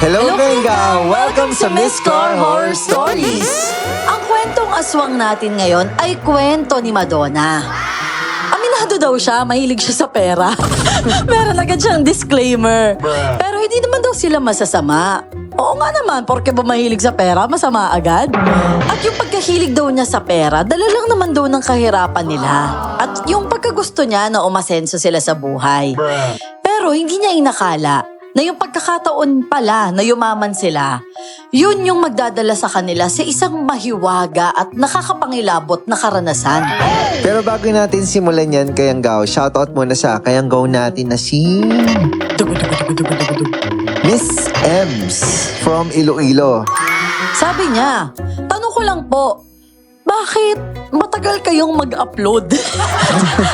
Hello, Benga! Welcome sa Miss Car Horror Stories! Ang kwentong aswang natin ngayon ay kwento ni Madonna. Aminado daw siya, mahilig siya sa pera. Meron agad siyang disclaimer. Pero hindi naman daw sila masasama. Oo nga naman, porke ba mahilig sa pera, masama agad? At yung pagkahilig daw niya sa pera, dala lang naman daw ng kahirapan nila. At yung pagkagusto niya na umasenso sila sa buhay. Pero hindi niya inakala na yung pagkakataon pala na yumaman sila, yun yung magdadala sa kanila sa isang mahiwaga at nakakapangilabot na karanasan. Pero bago natin simulan yan, Kayanggaw, shoutout muna sa Kayanggaw natin na si... Miss Ems from Iloilo. Sabi niya, tanong ko lang po, bakit matagal kayong mag-upload?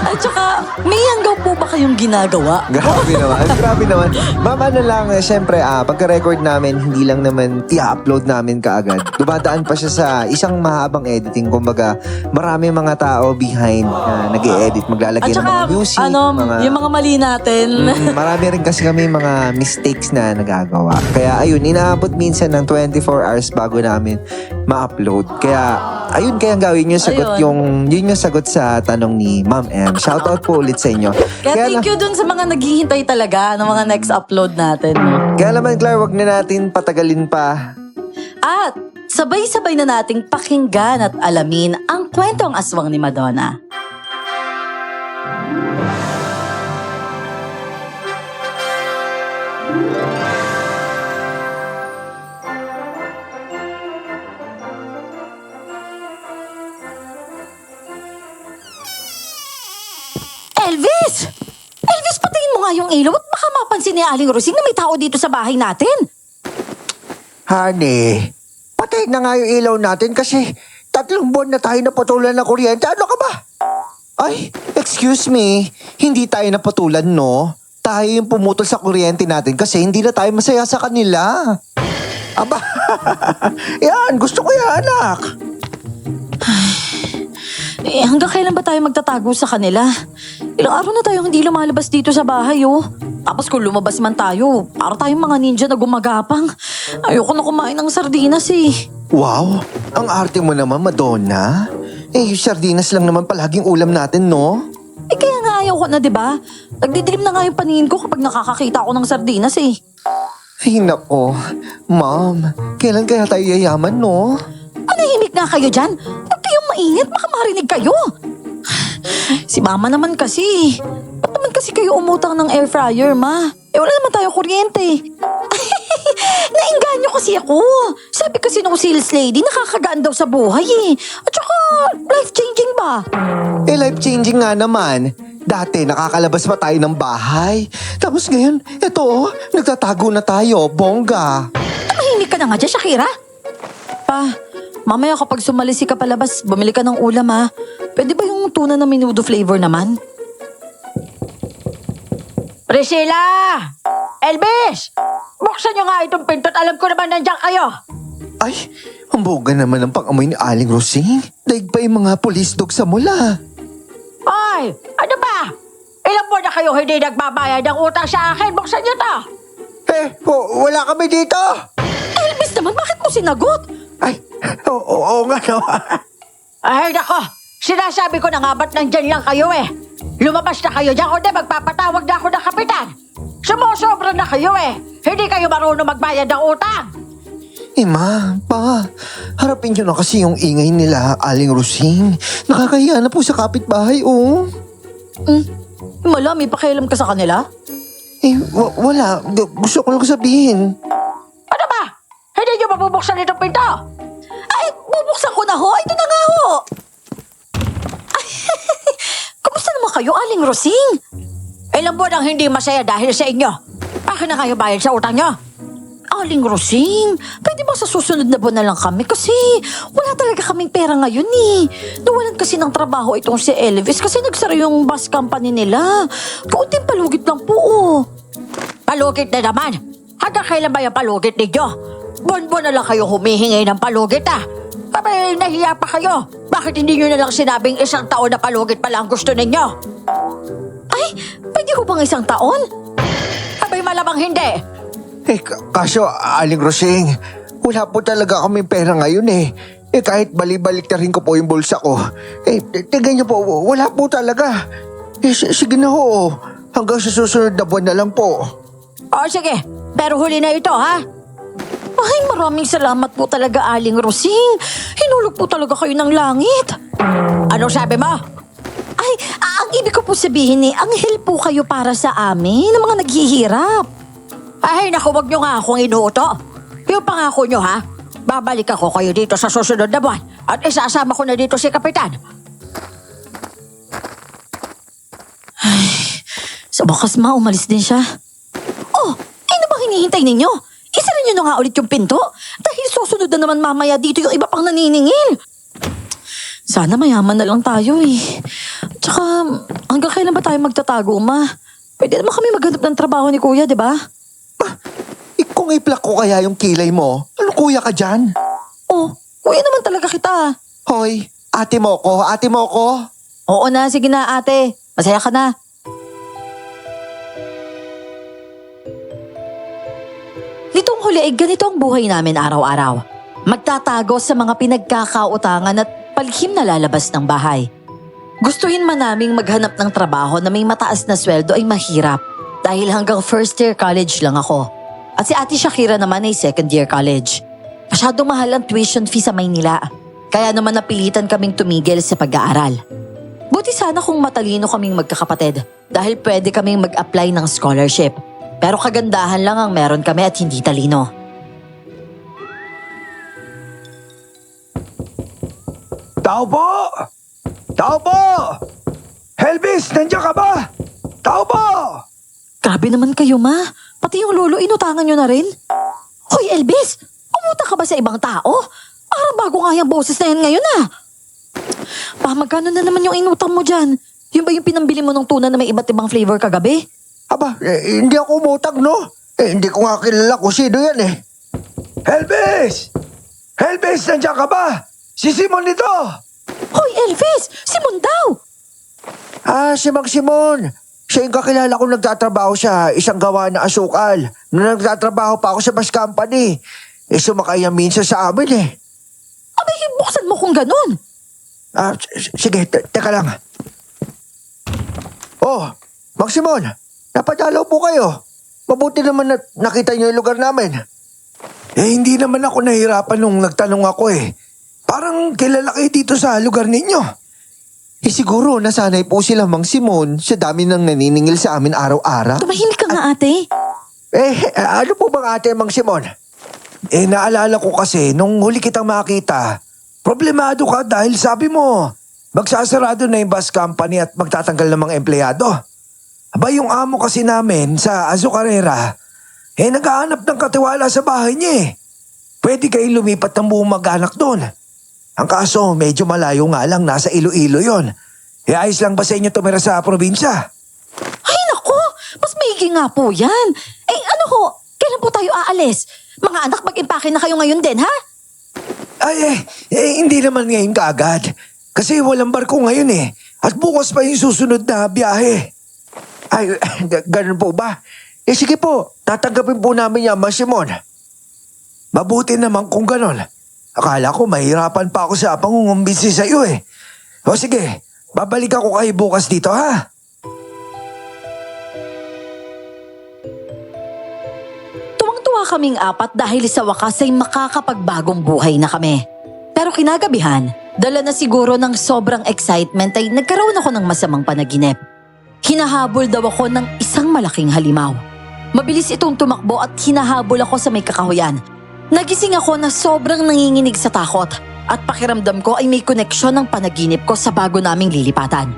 At saka, may hanggaw po ba kayong ginagawa? Grabe naman, grabe naman. Ma'am, ano lang, syempre, pagka-record namin, hindi lang naman i-upload namin kaagad. Dumadaan pa siya sa isang mahabang editing. Kumbaga, marami mga tao behind na nag-e-edit, maglalagay At ng saka, mga music. yung mga mali natin. Marami rin kasi kami mga mistakes na nagagawa. Kaya ayun, inaabot minsan ng 24 hours bago namin ma-upload. Kaya, ayun, kaya gawin yung sagot, yun yung sagot sa tanong ni Ma'am M. Shoutout po ulit sa inyo. Kaya thank you dun sa mga naghihintay talaga ng mga next upload natin. Kaya naman, Claire, wag na natin patagalin pa. At sabay-sabay na nating pakinggan at alamin ang kwentong aswang ni Madonna. Elvis! Elvis, patayin mo nga yung ilaw at baka mapansin ni Aling Rosing na may tao dito sa bahay natin. Honey, patay na nga yung ilaw natin kasi 3 buwan na tayo naputulan ng kuryente. Ano ka ba? Ay, excuse me. Hindi tayo napatulan, no? Tayo yung pumutol sa kuryente natin kasi hindi na tayo masaya sa kanila. Aba, yan, gusto ko yan, anak. Hanggang kailan ba tayo magtatago sa kanila? Ilang araw na tayo hindi lumalabas dito sa bahay, oh. Tapos kung lumabas man tayo, para tayong mga ninja na gumagapang. Ayoko na kumain ng sardinas, eh. Wow, ang arte mo naman, Madonna. Eh, yung sardinas lang naman palaging ulam natin, no? Eh kaya nga ayaw ko na, di ba? Nagdidilim na nga yung paningin ko kapag nakakakita ako ng sardinas, eh. Ay, nako. Ma'am, kailan kaya tayo yayaman, no? Manahimik nga kayo dyan. Huwag kayong mainit, baka marinig kayo. Si mama naman kasi. Ba't naman kasi kayo umutang ng air fryer, ma? Eh wala naman tayo kuryente. Nainganyo kasi ako. Sabi kasi nung sales lady, nakakagaan daw sa buhay eh. At saka, life-changing ba? Eh, life-changing nga naman. Dati, nakakalabas pa tayo ng bahay. Tapos ngayon, eto, nagtatago na tayo, bongga. Tumahimik ka na nga dyan, Shakira. Pa, mamaya kapag sumalisi ka palabas, bumili ka ng ulam ha. Pwede ba yung tuna na menudo flavor naman? Priscilla! Elvis! Buksan nyo nga itong pinto at alam ko naman nandiyan kayo. Ay, humbugan naman ang pang-amoy ni Aling Rosing. Daig pa yung mga police dog sa mula. Ay! Ano ba? Ilang buwan na kayo hindi nagbabayad ng utang sa akin? Buksan nyo to! Wala kami dito. Elvis naman, bakit mo sinagot? Ay, oo nga naman. Ay, nako! Sinasabi ko na nga ba't nandyan lang kayo eh? Lumabas na kayo dyan, kundi magpapatawag na ako ng kapitan. Sumusobra na kayo eh. Hindi kayo marunong magbayad ng utang. Ma, pa, harapin nyo na kasi yung ingay nila, Aling Rosing. Nakakahiya na po sa kapitbahay, oh. Mala, may pakialam ka sa kanila? Eh, wala. Gusto ko lang sabihin. Ano ba? Hindi nyo mabubuksan itong pinto? Ay, bubuksan ko na ho. Ito na nga ho. Ay, kumusta naman kayo, Aling Rosing? Ilang buwan ang hindi masaya dahil sa inyo. Bakit na kayo bayad sa utang nyo? Aling Rosing, pwede ba sa susunod na buwan na lang kami? Kasi wala talaga kaming pera ngayon eh. Nawalan kasi ng trabaho itong si Elvis kasi nagsara yung bus company nila. Kaunting palugit lang po oh. Palugit na naman? Hanggang kailan ba yung palugit ninyo? Buwan-buwan na lang kayo humihingi ng palugit ah. Kapag nahiya pa kayo, bakit hindi nyo na lang sinabing 1 taon na palugit pala ang gusto ninyo? Ay, pwede ko bang 1 taon? Abay malamang hindi. Kaso, Aling Rosing, wala po talaga kaming pera ngayon eh. Kahit balik-balik na rin ko po yung bulsa ko. Tingnan niyo po, wala po talaga. Sige na ho, hanggang sa susunod na buwan na lang po. Sige, pero huli na ito, ha? Ay, maraming salamat po talaga, Aling Rosing. Hinulog po talaga kayo ng langit. Anong sabi mo? Ay, ang ibig ko po sabihin anghel po kayo para sa amin, ng mga naghihirap. Ay, naku, wag niyo nga akong inuuto. Yung pangako niyo, ha? Babalik ako kayo dito sa susunod na buwan at isasama ko na dito si Kapitan. Ay, sa wakas umalis din siya. Oh, ano bang hinihintay ninyo? Isara niyo na nga ulit yung pinto dahil susunod na naman mamaya dito yung iba pang naniningil. Sana mayaman na lang tayo eh. Tsaka, hanggang kailan ba tayo magtatago, ma? Pwede naman kami maghanap ng trabaho ni Kuya, di ba? Kung iplak ko kaya yung kilay mo, ano kuya ka dyan? Oh, Kuya naman talaga kita. Hoy, ate mo ko. Oo na, sige na ate. Masaya ka na. Nitong huli ay ganito ang buhay namin araw-araw. Magtatago sa mga pinagkakautangan at palihim na lalabas ng bahay. Gustuhin man naming maghanap ng trabaho na may mataas na sweldo ay mahirap dahil hanggang first year college lang ako. At si Ate Shakira naman ay second year college. Masyadong mahal ang tuition fee sa Maynila. Kaya naman napilitan kaming tumigil sa pag-aaral. Buti sana kung matalino kaming magkakapatid dahil pwede kaming mag-apply ng scholarship. Pero kagandahan lang ang meron kami at hindi talino. Tao po! Tao po! Helvis, nandiyan ka ba? Tao po! Grabe naman kayo, ma. Pati yung lolo, inutangan nyo na rin. Hoy, Elvis! Umuta ka ba sa ibang tao? Parang bago nga yung boses na yan ngayon, ah. Magkano na naman yung inutang mo dyan? Yun ba yung pinambili mo ng tuna na may iba't ibang flavor kagabi? Aba, hindi ako umutang, no? Hindi ko nga kilala kung sino yan eh. Helvis! Helvis, nandiyan ka ba? Si Simon ito! Hoy, Elvis! Simon daw! Si Mang Simon. Siya yung kakilala ko nagtatrabaho sa isang gawa na asukal. Nung nagtatrabaho pa ako sa bus company. Sumakay yan minsan sa amin eh. Abay, buksan mo kung ganun. Sige, teka lang. Oh, Mang Simon, napadalaw po kayo. Mabuti naman na nakita niyo yung lugar namin. Hindi naman ako nahirapan nung nagtanong ako eh. Parang kilala kayo dito sa lugar ninyo. Siguro nasanay po sila, Mang Simon, sa dami ng naniningil sa amin araw-araw. Tumahimik ka nga, ate. Ano po bang ate, Mang Simon? Naalala ko kasi nung huli kitang makita, problemado ka dahil sabi mo, magsasarado na yung bus company at magtatanggal ng mga empleyado. Aba, yung amo kasi namin sa Azucarera, naghahanap ng katiwala sa bahay niya eh. Pwede kayo lumipat ng buong mag-anak doon. Ang kaso, medyo malayo nga lang, nasa Iloilo yon. Ayos lang ba sa inyo tumira sa probinsya? Ay, nako! Mas maigi nga po yan. Ano ho? Kailan po tayo aalis? Mga anak, mag-impake na kayo ngayon din, ha? Hindi naman ngayon kaagad. Kasi walang barko ngayon eh. At bukas pa yung susunod na biyahe. Ganun po ba? Sige po, tatanggapin po namin yan, Mang Simon. Mabuti naman kung ganun. Akala ko mahirapan pa ako sa pangungumbinsi sa iyo eh. O sige, babalik ako kayo bukas dito ha. Tuwang-tuwa kaming apat dahil sa wakas ay makakapagbagong buhay na kami. Pero kinagabihan, dala na siguro ng sobrang excitement ay nagkaroon ako ng masamang panaginip. Hinahabol daw ako ng isang malaking halimaw. Mabilis itong tumakbo at hinahabol ako sa may kakahuyan. Nagising ako na sobrang nanginginig sa takot at pakiramdam ko ay may koneksyon ng panaginip ko sa bago naming lilipatan.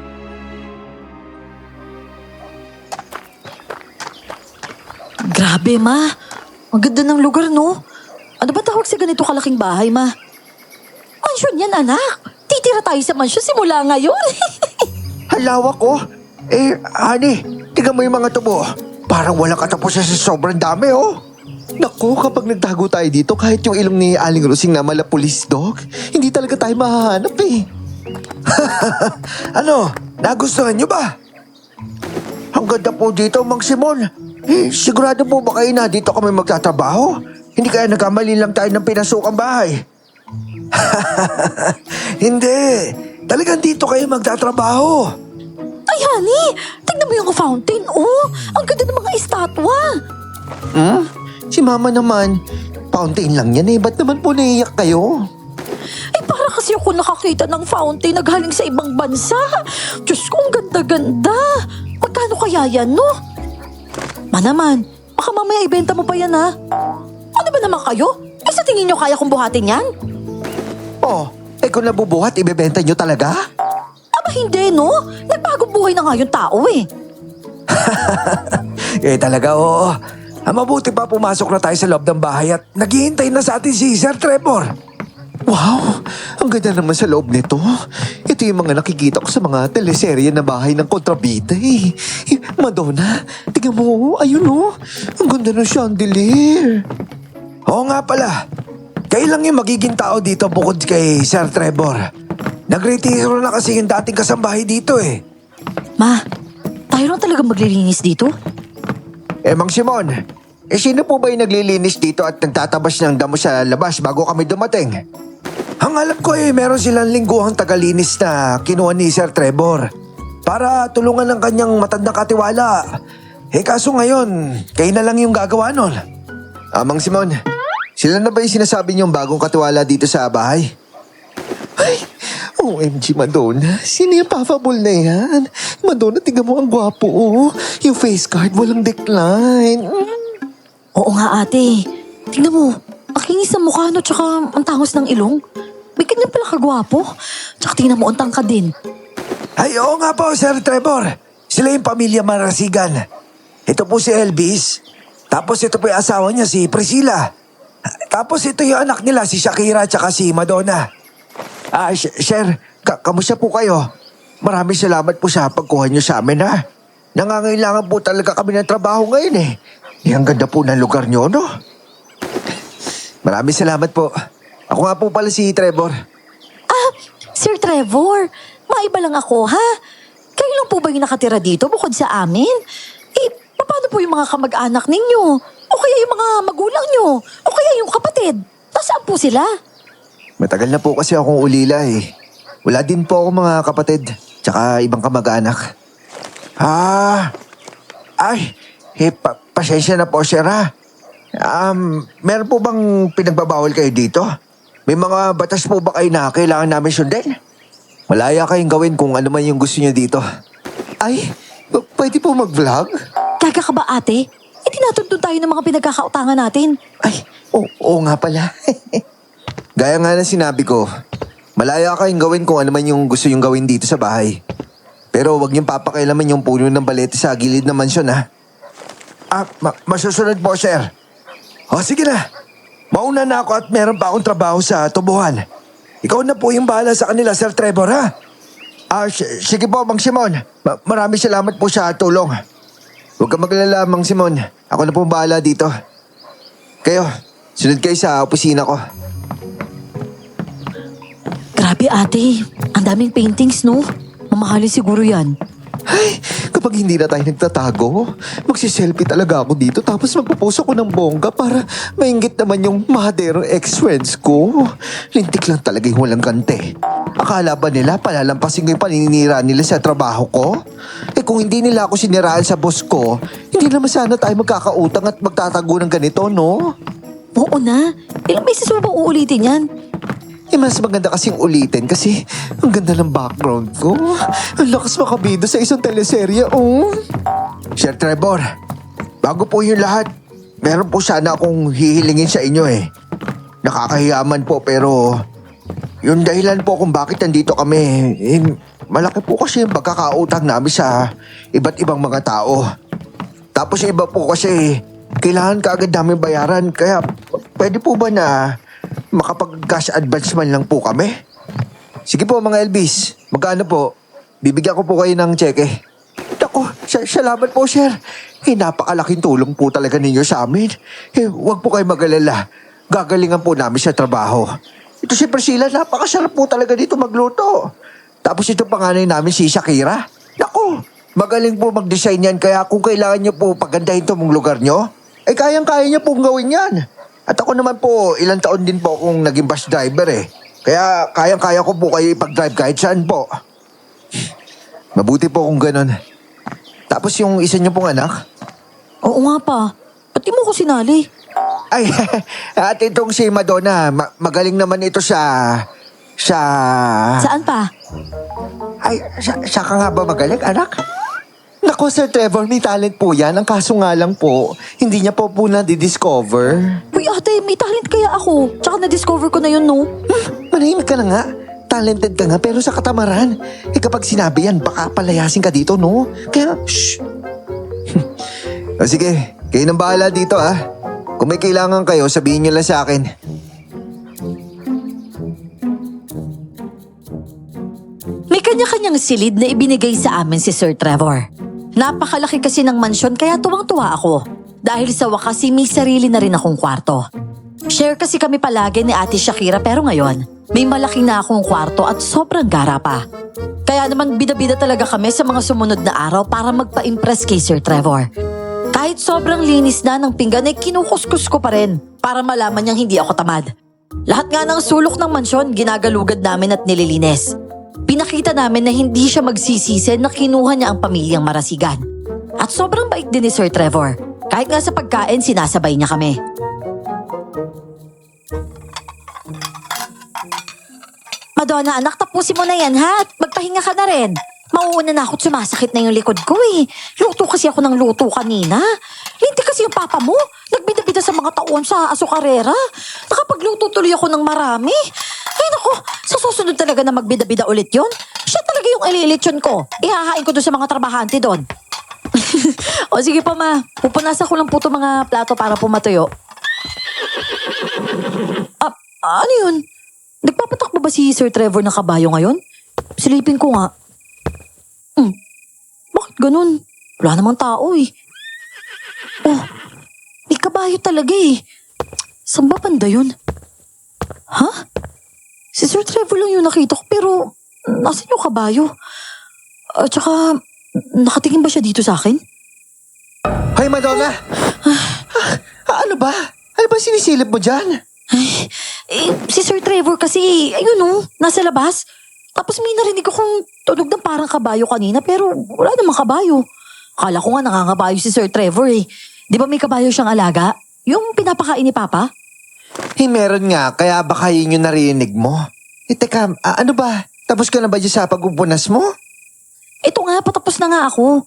Grabe, ma. Ang ganda ng lugar, no? Ano ba tawag sa ganito kalaking bahay, ma? Mansyon yan, anak. Titira tayo sa mansyon simula ngayon. Halawak ko. Honey, tingnan mo yung mga tubo. Parang walang katapusan sa sobrang dami oh. Naku, kapag nagtago tayo dito, kahit yung ilong ni Aling Rosing na malapulis, Dok, hindi talaga tayo mahahanap eh. Ano, nagustuhan niyo ba? Ang ganda po dito, Mang Simon. Sigurado po ba kayo na dito kami magtatrabaho? Hindi kaya nagkamali lang tayo ng pinasukang bahay? Hindi. Talagang dito kayo magtatrabaho. Ay, honey! Tignan mo yung fountain, oh! Ang ganda ng mga estatwa! Si mama naman, fountain lang yan eh. Ba't naman po naiyak kayo? Ay, para kasi ako nakakita ng fountain na galing sa ibang bansa. Diyos ko, ang ganda-ganda! Magkano kaya yan, no? Naman, baka mamaya ibenta mo pa yan, ha? Ano ba naman kayo? Eh, sa tingin nyo kaya kong buhatin yan? Oh, kung nabubuhat, ibebenta nyo talaga? Aba, hindi, no? Nagbagong buhay na nga yung tao, eh. Talaga, oo. Mabuti pa pumasok na tayo sa loob ng bahay at naghihintay na sa atin si Sir Trevor. Wow, ang ganda naman sa loob nito. Ito yung mga nakikita ko sa mga teleserye na bahay ng kontrabida eh. Madonna, tingnan mo, ayun oh. Ang ganda ng chandelier. Oo nga pala. Kayo lang yung magiging tao dito bukod kay Sir Trevor. Nagretiro na kasi yung dating kasambahay dito eh. Ma, tayo lang talaga maglilinis dito? Mang Simon, sino po ba yung naglilinis dito at nagtatabas ng damo sa labas bago kami dumating? Ang alam ko meron silang lingguhang tagalinis na kinuha ni Sir Trevor para tulungan ng kanyang matandang katiwala. Kaso ngayon, kayo na lang yung gagawa nun. Mang Simon, sila na ba yung sinasabi niyong bagong katiwala dito sa bahay? Ay, OMG Madonna, sino yung papabol na yan? Madonna, tingnan mo ang gwapo oh. Yung face card, walang decline. Oo nga, ate. Tingnan mo, ang kinis ng mukha, no, tsaka ang tangos ng ilong. May ganyan pala kagwapo. Tsaka tingnan mo, ang tangkad din. Ay, oo nga po, Sir Trevor. Sila yung pamilya Marasigan. Ito po si Elvis. Tapos ito po yung asawa niya, si Priscilla. Tapos ito yung anak nila, si Shakira at si Madonna. Sir, kamusta po kayo? Maraming salamat po sa pagkuha niyo sa amin ha. Nangangailangan po talaga kami ng trabaho ngayon eh. Ang ganda po ng lugar niyo, no? Maraming salamat po. Ako nga po pala si Trevor. Sir Trevor, maiba lang ako, ha? Kayo lang po ba yung nakatira dito bukod sa amin? Paano po yung mga kamag-anak ninyo? O kaya yung mga magulang nyo? O kaya yung kapatid? Nasaan po sila? Matagal na po kasi akong ulila eh. Wala din po ako mga kapatid, tsaka ibang kamag-anak. Pasensya na po, sir ha. Meron po bang pinagbabawal kayo dito? May mga batas po ba kayo na kailangan namin sundin? Malaya kayong gawin kung ano man yung gusto niyo dito. Ay, pwede po mag-vlog? Gaga ka ba, ate? Tinatuntun tayo ng mga pinagkakautangan natin. Ay, oo nga pala. Gaya nga na sinabi ko, malaya kayong gawin kung ano man yung gusto yung gawin dito sa bahay. Pero wag niyong papakailaman yung puno ng balete sa gilid ng mansyon ha. Masusunod po, sir. Sige na. Mauna na ako at meron pa akong trabaho sa tubuhan. Ikaw na po yung bahala sa kanila, Sir Trevor, ha? Sige po, Mang Simon. Maraming salamat po sa tulong. Huwag kang maglala, Mang Simon. Ako na po bahala dito. Kayo, sunod kayo sa opisina ko. Grabe, ate. Ang daming paintings, no? Mamahalin siguro yan. Ay, kapag hindi na tayo nagtatago, magsiselfie talaga ako dito tapos magpo-post ako ng bongga para mainggit naman yung mahaderong ex-friends ko. Lintik lang talaga yung walang kante. Akala ba nila palalampasin ko yung paninira nila sa trabaho ko? Kung hindi nila ako siniraan sa boss ko, hindi naman sana tayo magkakautang at magtatago ng ganito, no? Oo na. Ilang beses mo bang uulitin yan? Mas maganda kasing ulitin kasi ang ganda ng background ko. Ang lakas makabido sa isang teleserye, oh. Sir Trevor, bago po yung lahat, meron po sana akong hihilingin sa inyo eh. Nakakahiyaman po pero yung dahilan po kung bakit nandito kami, malaki po kasi yung pagkakautang namin sa iba't ibang mga tao. Tapos yung iba po kasi kailangan kaagad namin bayaran kaya pwede po ba na makapag-cash advance man lang po kami? Sige po mga Elvis, magkano po? Bibigyan ko po kayo ng tseke. Naku, salamat po sir. Napakalaking tulong po talaga ninyo sa amin. Huwag po kayo mag-alala. Gagalingan po namin sa trabaho. Ito si Priscilla, napakasarap po talaga dito magluto. Tapos ito panganay namin si Shakira. Naku, Magaling po mag-design yan, kaya kung kailangan niyo po pagandahin itong lugar niyo, eh kayang-kaya niyo pong gawin yan. At ako naman po, ilang taon din po akong naging bus driver eh. Kaya kayang-kaya ko po kayo ipag-drive kahit saan po. Mabuti po kung ganun. Tapos yung isa niyo pong anak? Oo nga pa. Ba't di mo ko sinali? Ay, at itong si Madonna, magaling naman ito sa... Saan pa? Ay, siya ka nga ba magaling, anak? Nako, Sir Trevor, may talent po yan. Ang kaso nga lang po, hindi niya po na-discover. Uy ate, may talent kaya ako. Tsaka na-discover ko na yun, no? Manahimik ka na nga. Talented ka nga, pero sa katamaran. Eh kapag sinabi yan, baka palayasin ka dito, no? Kaya, shh. O sige, kayo nang bahala dito ah. Kung may kailangan kayo, sabihin niyo lang sa akin. May kanya-kanyang silid na ibinigay sa amin si Sir Trevor. Napakalaki kasi ng mansyon kaya tuwang-tuwa ako. Dahil sa wakas may sarili na rin akong kwarto. Share kasi kami palagi ni Ate Shakira pero ngayon, may malaki na akong kwarto at sobrang gara pa. Kaya naman bida-bida talaga kami sa mga sumunod na araw para magpa-impress kay Sir Trevor. Kahit sobrang linis na ng pinggan ay kinukuskus ko pa rin para malaman niyang hindi ako tamad. Lahat nga ng sulok ng mansyon ginagalugad namin at nililinis. Pinakita namin na hindi siya magsisisi na kinuha niya ang pamilyang Marasigan. At sobrang bait din ni Sir Trevor. Kahit nga sa pagkain, sinasabay niya kami. Madonna, anak, tapusin mo na yan, ha? At magpahinga ka na rin. Mauuna na ako't sumasakit na yung likod ko, eh. Luto kasi ako ng luto kanina. Hindi kasi yung papa mo. Nagbida-bida sa mga taon sa asukarera. Nakapagluto tuloy ako ng marami. Ay, naku, sa susunod talaga na magbida-bida ulit yon. Siya talaga yung ililitsyon ko. Ihahain ko doon sa mga trabahante doon. O sige pa, ma. Pupunasan ko lang po itong mga plato para pumatuyo. Ano yun? Nagpapatakbo ba si Sir Trevor ng kabayo ngayon? Silipin ko nga. Bakit ganun? Wala namang tao eh. Oh, may kabayo talaga eh. Saan ba banda yun? Ha? Si Sir Trevor lang yung nakita ko pero nasan yung kabayo? At saka, nakatingin ba siya dito sa akin? Hoy, Madonna! Ano ba? Ano ba sinisilip mo dyan? Si Sir Trevor kasi, ayun oh, nasa labas. Tapos may narinig akong tunog ng parang kabayo kanina pero wala namang kabayo. Akala ko nga nangangabayo si Sir Trevor eh. Di ba may kabayo siyang alaga? Yung pinapakain ni Papa? Meron nga, kaya baka yun yung narinig mo. Teka, ano ba? Tapos ka na ba dyan sa pagpupunas mo? Ito nga, patapos na nga ako.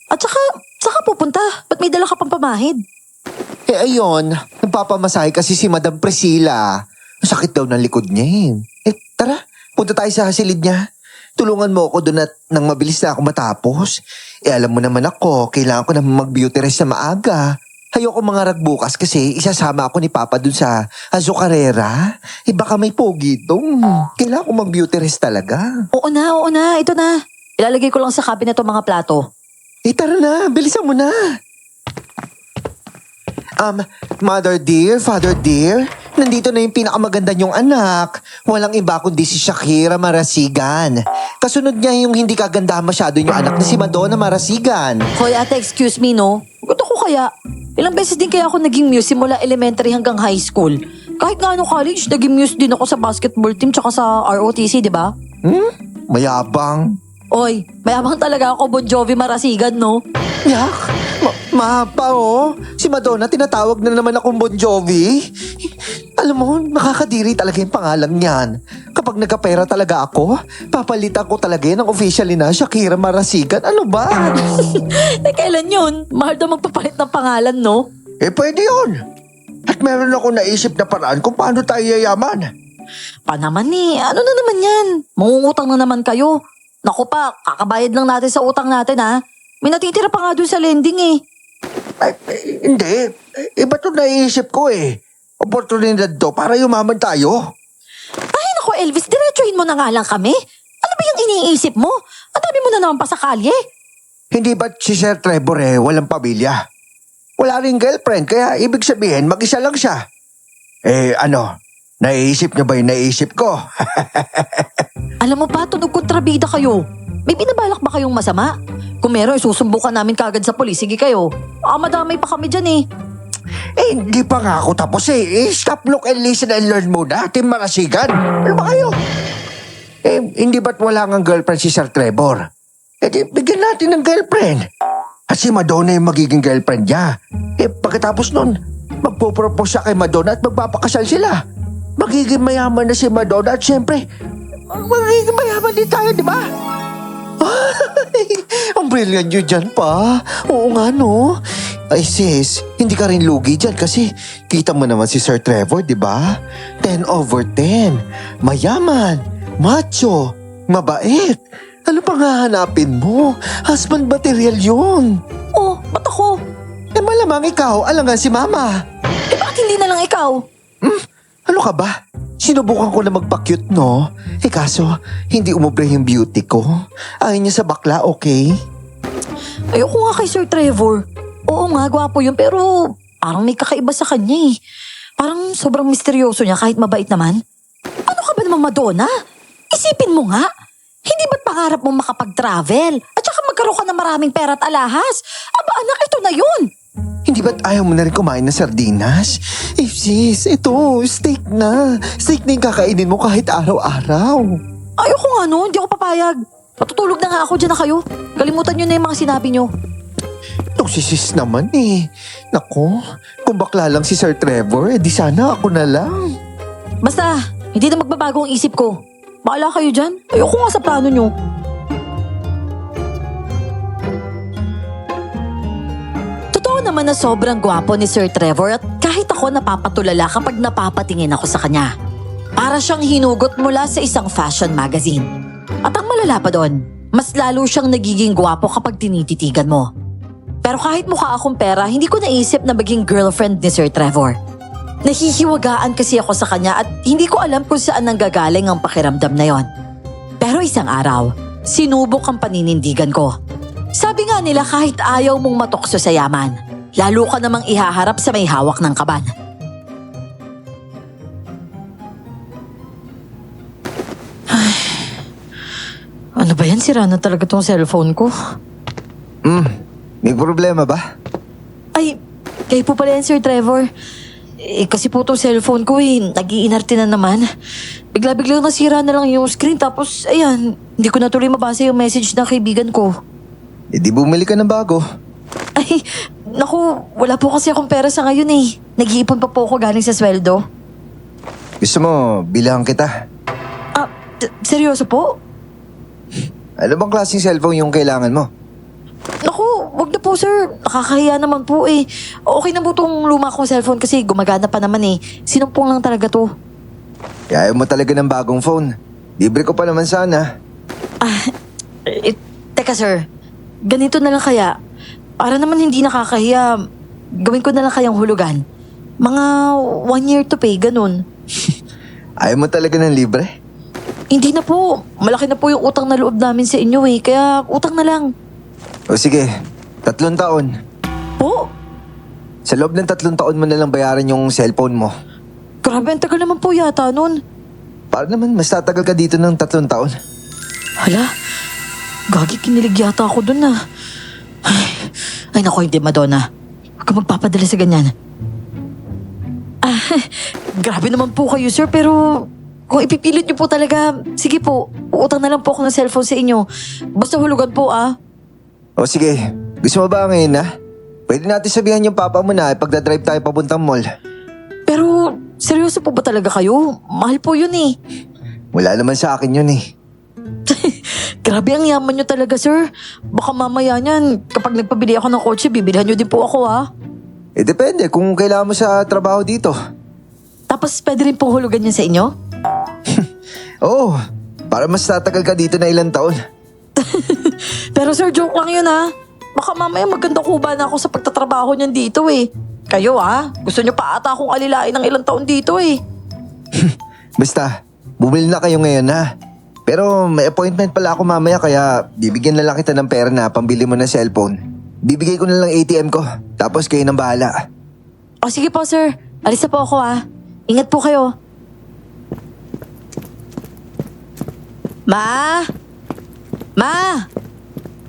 At saka pupunta. Ba't may dala ka pang pamahid? Ayun, nagpapamasahe kasi si Madam Priscilla. Sakit daw ng likod niya eh. Tara, punta tayo sa silid niya. Tulungan mo ako doon at nang mabilis na ako matapos. Alam mo naman ako, kailangan ko na mag-beauty rest na maaga. Ayoko mangarag bukas kasi isasama ako ni Papa dun sa azucarera. Baka may pogi doon. Kailangan ko mag-beauty rest talaga. Oo na. Ito na. Ilalagay ko lang sa cabinet itong mga plato. Tara na, bilisan mo na. Mother dear, Father dear, nandito na yung pinakamaganda niyong anak. Walang iba kundi si Shakira Marasigan. Kasunod niya yung hindi kagandahan masyado yung anak na si Madonna Marasigan. Hoy ate, excuse me no. Gusto ko kaya. Ilang beses din kaya ako naging muse simula elementary hanggang high school. Kahit nga college, naging muse din ako sa basketball team tsaka sa ROTC, di ba? Mayabang. Oy, mayabang talaga ako Bon Jovi Marasigan, no? Yak, mapa oh. Si Madonna tinatawag na naman akong Bon Jovi. Alam mo, nakakadiri talaga yung pangalan niyan. Kapag nagkapera talaga ako, papalitan ko talaga yan ng officially na Shakira Marasigan. Ano ba? Kailan yun? Mahal daw magpapalit ng pangalan, no? Pwede yun. At meron ako naisip na paraan kung paano tayo yayaman. Pa naman eh, ano na naman yan? Mangungutang na naman kayo. Naku pa, kakabayad lang natin sa utang natin ha. May natitira pa nga dun sa lending eh. Hindi. Iba ito naisip ko eh. Oportunidad to para yumaman tayo. Ay naku Elvis, diretsuhin mo na nga lang kami. Ano ba yung iniisip mo? Ang dami mo na naman pa sa kalye. Hindi ba't si Sir Trevor walang pamilya? Wala rin girlfriend, kaya ibig sabihin mag-isa lang siya. Naisip niyo ba yung naisip ko? Alam mo ba, tunog kontrabida kayo. May binabalak ba kayong masama? Kung meron, susubukan namin kagad sa polis. Sige kayo. Madamay pa kami dyan eh. Eh, hindi pa nga ako tapos eh. Stop, look, and listen and learn muna. Ating mga sigan. Ano ba kayo? Hindi ba't wala ngang girlfriend si Sir Trevor? Di, bigyan natin ng girlfriend. At si Madonna yung magiging girlfriend niya. Pagkatapos nun, magpo-propose siya kay Madonna at magpapakasal sila. Magiging mayaman na si Madonna at syempre, magiging mayaman din tayo, di ba? Ang brilliant nyo dyan pa. Oo nga, no? Ay sis, hindi ka rin lugi dyan kasi kita mo naman si Sir Trevor, di ba? 10/10. Mayaman, macho, mabait. Ano pang hahanapin mo? Husband material yun. Oh, ba't ako? Malamang ikaw, alangan si Mama. Bakit hindi na lang ikaw? Ano ka ba? Sinubukan ko na magpa-cute, no? Kaso, hindi umubre yung beauty ko. Ayaw niya sa bakla, okay? Ayoko nga kay Sir Trevor. Oo nga, gwapo yun, pero parang may kakaiba sa kanya eh. Parang sobrang misteryoso niya kahit mabait naman. Ano ka ba namang Madonna? Isipin mo nga. Hindi ba't pangarap mo makapag-travel? At saka magkaroon ka ng maraming pera at alahas? Aba anak, ito na yun. Hindi ba't ayaw mo na rin kumain ng sardinas? Sis, ito, steak na. Steak na yung kakainin mo kahit araw-araw. Ayoko nga no, hindi ako papayag. Matutulog na nga ako, dyan na kayo. Kalimutan nyo na yung mga sinabi nyo. Itong si sis naman eh. Nako, kung bakla lang si Sir Trevor, di sana ako na lang. Basta, hindi na magbabago ang isip ko. Bahala kayo dyan. Ayoko nga sa plano nyo. Totoo naman na sobrang gwapo ni Sir Trevor at kahit ako napapatulala kapag napapatingin ako sa kanya. Para siyang hinugot mula sa isang fashion magazine. At ang malala pa doon, mas lalo siyang nagiging gwapo kapag tinititigan mo. Pero kahit mukha akong pera, hindi ko naisip na maging girlfriend ni Sir Trevor. Nahihiwagaan kasi ako sa kanya at hindi ko alam kung saan nanggagaling ang pakiramdam na yon. Pero isang araw, sinubok ang paninindigan ko. Sabi nga nila kahit ayaw mong matukso sa yaman, lalo ka namang ihaharap sa may hawak ng kaban. Ay, ano ba yan? Sira na talaga tong cellphone ko. May problema ba? Ay, kayo po pala yan, Sir Trevor. Kasi po itong cellphone ko nag-iinarte na naman. Bigla-biglang nasira na lang yung screen tapos ayan, hindi ko na tuloy mabasa yung message ng kaibigan ko. Di bumili ka ng bago. Ay, naku, wala po kasi akong pera sa ngayon eh. Nag-iipon pa po ako galing sa sweldo. Gusto mo, bilang kita. Seryoso po? Ano bang klaseng cellphone yung kailangan mo? Naku, wag na po sir. Nakakahiya naman po eh. Okay na po itong luma kong cellphone kasi gumagana pa naman eh. Sinumpong lang talaga to. Kaya mo talaga ng bagong phone. Libre ko pa naman sana. Teka sir, ganito na lang kaya. Para naman hindi nakakahiya, gawin ko na lang kayang hulugan. Mga 1 year to pay, ganun. Ayaw mo talaga ng libre? Hindi na po. Malaki na po yung utang na loob namin sa inyo eh. Kaya utang na lang. O sige, 3 taon. Po? Sa loob ng 3 taon mo na lang bayaran yung cellphone mo. Grabe, ang tagal naman po yata nun. Para naman, mas tatagal ka dito ng 3 taon. Hala, gagi kinilig yata ako dun ah. Ay naku, hindi Madonna. Huwag ka magpapadala sa ganyan. Grabe naman po kayo sir, pero kung ipipilit niyo po talaga, sige po, uutang na lang po ako ng cellphone sa inyo. Basta hulugan po ah. O sige, gusto mo ba ngayon na? Pwede natin sabihan yung papa mo na pagdadrive tayo papuntang mall. Pero seryoso po ba talaga kayo? Mahal po yun eh. Wala naman sa akin yun eh. Grabe ang yaman nyo talaga sir. Baka mamaya niyan, kapag nagpabili ako ng kotse, bibilhan nyo din po ako ah. Depende kung kailangan mo sa trabaho dito. Tapos pwede rin pong hulugan yun sa inyo? Oo, para mas tatagal ka dito na ilang taon. Pero sir, joke lang yun ha. Baka mamaya maganda kuba na ako sa pagtatrabaho niyan dito eh. Kayo ha, gusto nyo pa ata akong alilain ng ilang taon dito eh. Basta, bumili na kayo ngayon ha. Pero may appointment pala ako mamaya kaya bibigyan na lang kita ng pera na pambili mo ng cellphone. Bibigay ko na lang ATM ko, tapos kayo nang bahala. O sige po sir, alis na po ako ha. Ingat po kayo. Ma! Ma!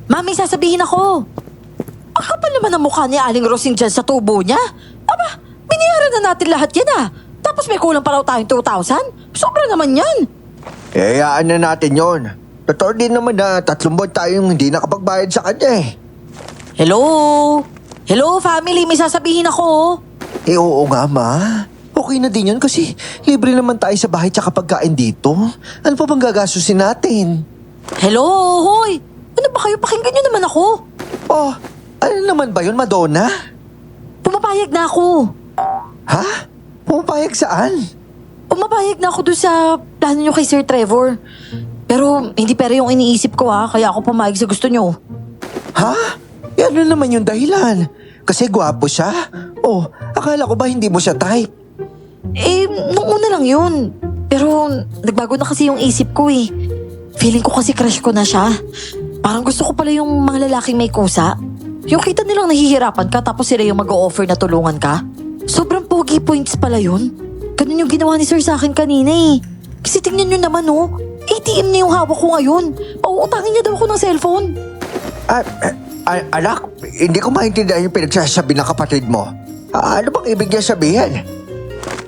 Mami, sasabihin ako. Ang kapal naman ang mukha ni Aling Rosing dyan sa tubo niya. Aba, binayaran na natin lahat yan ah. Tapos may kulang pa raw tayong 2,000? Sobra naman yan. Hayaan na natin yon. Totoo din naman na 3 buwan tayong hindi nakapagbayad sa kanya eh. Hello? Hello, family. May sasabihin ako. Eh oo nga, ma. Okay na din yun kasi libre naman tayo sa bahay tsaka pagkain dito. Ano pa bang gagastusin natin? Hello, hoy. Ano ba kayo? Pakinggan nyo naman ako. Oh, ano naman ba yun, Madonna? Pumapayag na ako. Ha? Pumapayag saan? Pumapayag na ako doon sa plano nyo kay Sir Trevor. Pero hindi pera yung iniisip ko ha, kaya ako pumayag sa gusto nyo. Ha? Yan na naman yung dahilan. Kasi gwapo siya? Oh, akala ko ba hindi mo siya type? Eh, nung una lang yun. Pero nagbago na kasi yung isip ko eh. Feeling ko kasi crush ko na siya. Parang gusto ko pala yung mga lalaking may kusa. Yung kita nilang nahihirapan ka tapos sila yung mag-o-offer na tulungan ka. Sobrang pogi points pala yun. Ganun yung ginawa ni Sir sa akin kanina eh. Kasi tingnan nyo naman oh. ATM na yung hawak ko ngayon. Pauutangin niya daw ako ng cellphone. Anak, hindi ko maintindihan yung pinagsasabi ng kapatid mo. Ano bang ibig niya sabihin?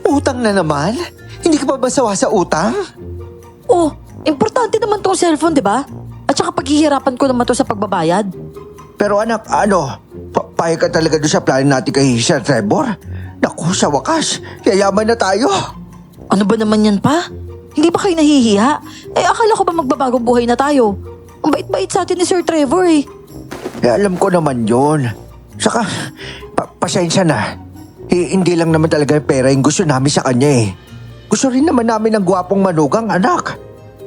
Utang na naman? Hindi ka pa ba sawa sa utang? Oh, importante naman tong cellphone, di ba? At saka paghihirapan ko naman to sa pagbabayad. Pero anak, payag ka talaga doon sa plano natin kay Sir Trevor? Naku, sa wakas, yayaman na tayo. Ano ba naman yan pa? Hindi ba kayo nahihiya? Eh, akala ko ba magbabagong buhay na tayo? Ang bait-bait sa atin ni Sir Trevor eh. Alam ko naman yun. Saka, pasensya na. Hindi lang naman talaga yung pera yung gusto namin sa kanya eh. Gusto rin naman namin ng gwapong manugang anak.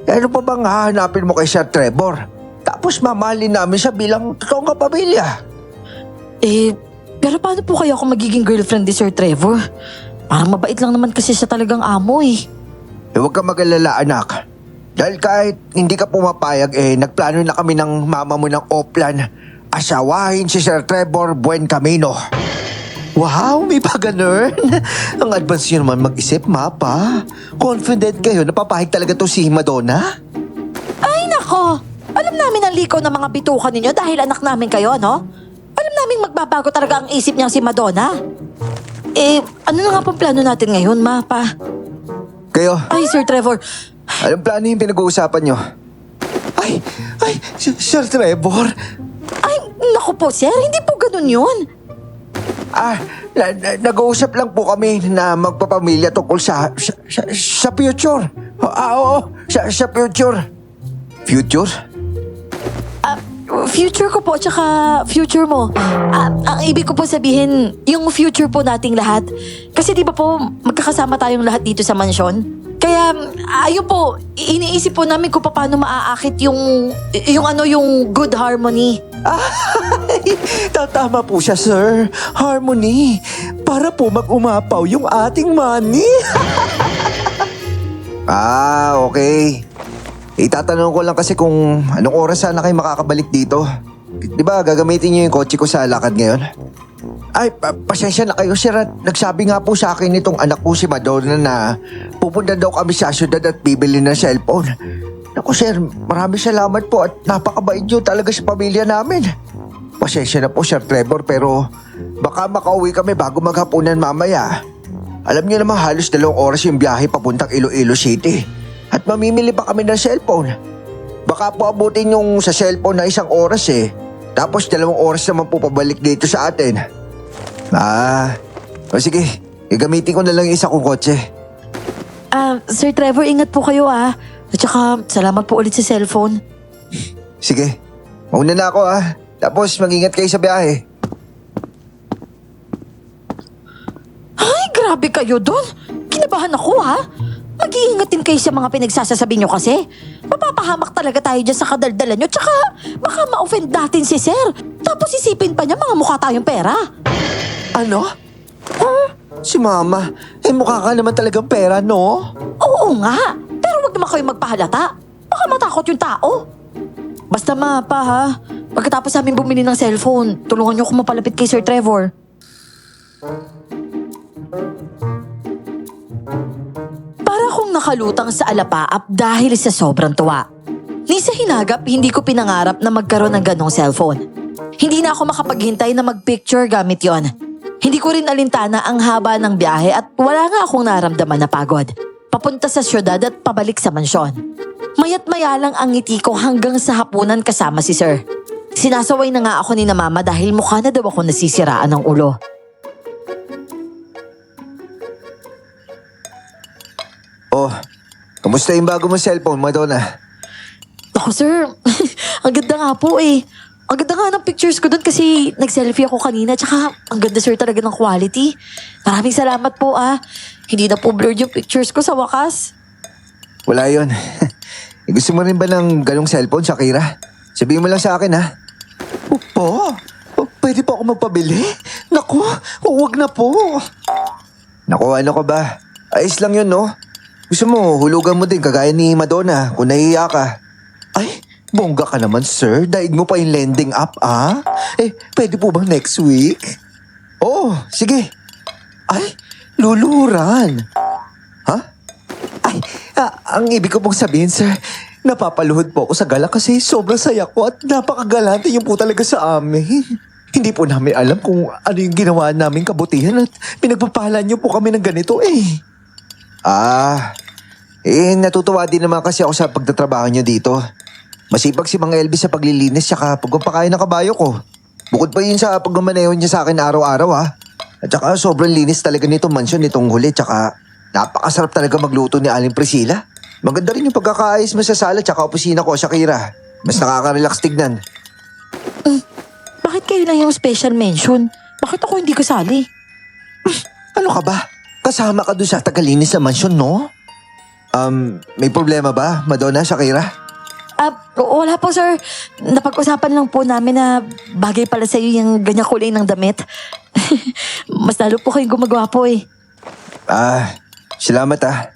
Ano pa bang hahanapin mo kay Sir Trevor? Tapos mamahalin namin siya bilang totoong kapamilya. Eh, pero paano po kaya ako magiging girlfriend ni Sir Trevor? Parang mabait lang naman kasi siya talagang amo eh. Huwag ka mag-alala anak. Dahil kahit hindi ka pumapayag nagplano na kami ng mama mo ng Oplan. Asawahin si Sir Trevor Buen Camino. Wow, may pa ganun. Ang advance nyo naman mag-isip, mapa. Confident kayo na papahig talaga to si Madonna? Ay nako, alam namin ang likaw ng mga bitukan ninyo dahil anak namin kayo, no? Alam namin magbabago talaga ang isip niyang si Madonna. Eh, ano na nga pong plano natin ngayon, ma, pa? Kayo, Ay, Sir Trevor, anong plano yung pinag-uusapan nyo? Ay, Sir Trevor. ay, naku po, sir, hindi po ganun yun. Nag-uusap lang po kami na magpapamilya tungkol sa future. Oo, sa future. Future? Future ko po, tsaka future mo. Ang ibig ko po sabihin, yung future po nating lahat. Kasi di ba po, magkakasama tayong lahat dito sa mansyon? Kaya, ayun po, iniisip po namin kung paano maaakit yung good harmony. Tatama po siya, sir. Harmony. Para po mag-umapaw yung ating money. Okay. Itatanong ko lang kasi kung anong oras sana kayo makakabalik dito. Di ba gagamitin niyo yung kotse ko sa lakad ngayon? Ay, pasensya na kayo sir. Nagsabi nga po sa akin nitong anak ko si Madonna na pupunta daw kami sa syudad at bibili ng cellphone. Naku sir, maraming salamat po at napakabait niyo talaga sa pamilya namin. Pasensya na po Sir Trevor pero baka makauwi kami bago maghapunan mamaya. Alam niyo naman halos 2 oras yung biyahe papuntang Iloilo City. At mamimili pa kami ng cellphone. Baka po abutin yung sa cellphone na 1 oras eh. Tapos 2 oras naman po pabalik dito sa atin. Sige. Gagamitin ko na lang yung isa kong kotse. Sir Trevor, ingat po kayo At saka, salamat po ulit sa cellphone. Sige. Mauna na ako Tapos mag-ingat kayo sa biyahe. Ay, grabe kayo doon. Kinabahan ako Mag-iingat din kayo sa mga pinagsasasabi nyo kasi. Mapapahamak talaga tayo dyan sa kadaldalan nyo. Tsaka baka ma-offend natin si Sir. Tapos isipin pa niya mga mukha tayong pera. Ano? Si Mama, mukha ka naman talagang pera, no? Oo nga. Pero wag naman kayo magpahalata. Baka matakot yung tao. Basta pa Pagkatapos namin bumili ng cellphone, tulungan nyo ako mapalapit kay Sir Trevor. Para akong nakalutang sa alapaap dahil sa sobrang tuwa. Ni sa hinagap, hindi ko pinangarap na magkaroon ng ganong cellphone. Hindi na ako makapaghintay na magpicture gamit yon. Hindi ko rin alintana ang haba ng biyahe at wala nga akong naramdaman na pagod. Papunta sa syudad at pabalik sa mansyon. Mayat maya lang ang ngiti ko hanggang sa hapunan kasama si Sir. Sinasaway na nga ako ni na Mama dahil mukha na daw ako nasisiraan ng ulo. Oh, kamusta yung bago mo cellphone, Madonna? Ako sir, ang ganda nga po eh. Ang ganda nga ng pictures ko doon kasi nag-selfie ako kanina tsaka ang ganda sir talaga ng quality. Maraming salamat po ah. Hindi na po blurred yung pictures ko sa wakas. Wala yun. Gusto mo rin ba ng ganong cellphone, Shakira? Sabihin mo lang sa akin, ha? Po? Pwede po ako magpabili? Naku, huwag na po. Naku, ano ka ba? Ayos lang yun, no? Gusto mo, hulugan mo din kagaya ni Madonna kung nahihiya ka. Ay, bongga ka naman, sir. Daig mo pa yung lending app, ah? Pwede po bang next week? Oh, sige. Ay, luluran. Ha? Ay, ang ibig ko pong sabihin, sir, napapaluhod po ako sa gala kasi sobrang saya ko at napakagalante yung po talaga sa amin. Hindi po namin alam kung ano yung ginawa namin kabutihan at pinagpapahala niyo po kami ng ganito eh. Natutuwa din naman kasi ako sa pagtatrabaho niyo dito. Masipag si Mang Elvis sa paglilinis tsaka pagpapakain ng kabayo ko. Bukod pa yun sa pagmamaneho niya sa akin araw-araw ha. At tsaka sobrang linis talaga nitong mansyon nitong huli tsaka napakasarap talaga magluto ni Aling Priscilla. Maganda rin yung pagkakaayos mo sa sala tsaka opisina ko, Shakira. Mas nakaka-relax tignan. Bakit kayo lang yung special mention? Bakit ako hindi kasali? Ano ka ba? Kasama ka dun sa tagalinis sa mansyon, no? May problema ba, Madonna, Shakira? Wala po sir. Napag-usapan lang po namin na bagay pala sa iyo yung ganyang kulay ng damit. Mas lalo po kayong gumagawa po eh. Salamat ah.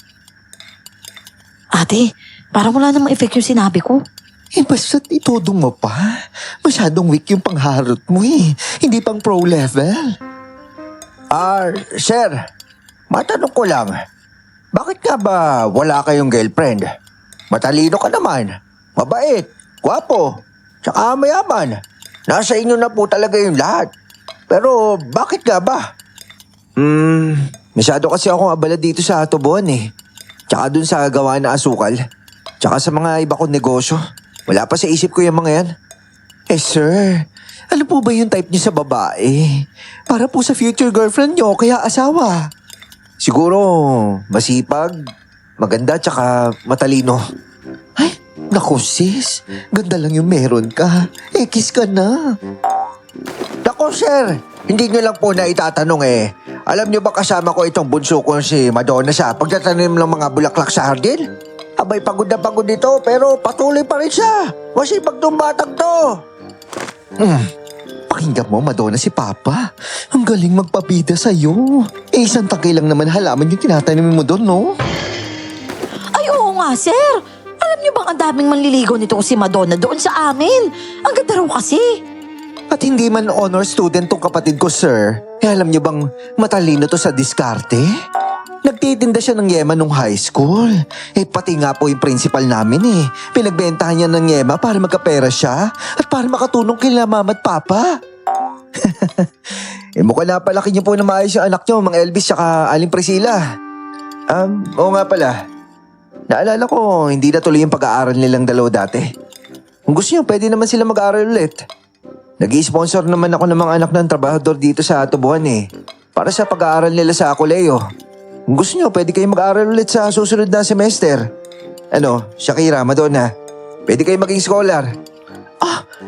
Ate, parang wala namang effect yung sinabi ko. Basta't itudong mo pa. Masyadong weak yung pangharot mo eh. Hindi pang pro level. Sir, matanong ko lang. Bakit nga ba wala kayong girlfriend? Matalino ka naman. Mabait, gwapo, tsaka mayaman. Nasa inyo na po talaga yung lahat. Pero bakit nga ba? Masyado kasi akong abala dito sa tubuan eh. Tsaka dun sa gawa na asukal. Tsaka sa mga iba kong negosyo. Wala pa sa isip ko yung mga yan. Sir, ano po ba yung type niyo sa babae? Para po sa future girlfriend niyo, kaya asawa. Siguro masipag, maganda tsaka matalino. Ay, naku sis, ganda lang yung meron ka. Kiss ka na. Nako sir, hindi nyo lang po na itatanong eh. Alam nyo ba kasama ko itong bunso ko si Madonna sa pagtatanim ng mga bulaklak sa hardin? Abay pagod na pagod ito pero patuloy pa rin siya. Masipag tong batang to. Pakinggan mo, Madonna, si Papa. Ang galing magpabida sa'yo. Isang tangkay lang naman halaman yung tinatanim mo doon, no? Ay oo nga sir. Alam niyo bang ang daming manliligaw nito si Madonna doon sa amin? Ang ganda raw kasi. At hindi man honor student tong kapatid ko, sir. Alam niyo bang matalino to sa diskarte? Nagtitinda siya ng yema nung high school. Pati nga po yung principal namin Pinagbentahan niya ng yema para magkapera siya at para makatulong kila mama at papa. Mukha na palaki niyo po na maayos yung anak niyo, Mang Elvis tsaka Aling Priscilla. Oo nga pala. Naalala ko, hindi na tuloy yung pag-aaral nilang dalawa dati. Kung gusto niyo, pwede naman sila mag-aaral ulit. Nag-i-sponsor naman ako ng mga anak ng trabahador dito sa tubuan para sa pag-aaral nila sa Aculeo. Kung gusto nyo, pwede kayo mag-aaral ulit sa susunod na semester. Ano, Shakira, Madonna, pwede kayo maging scholar.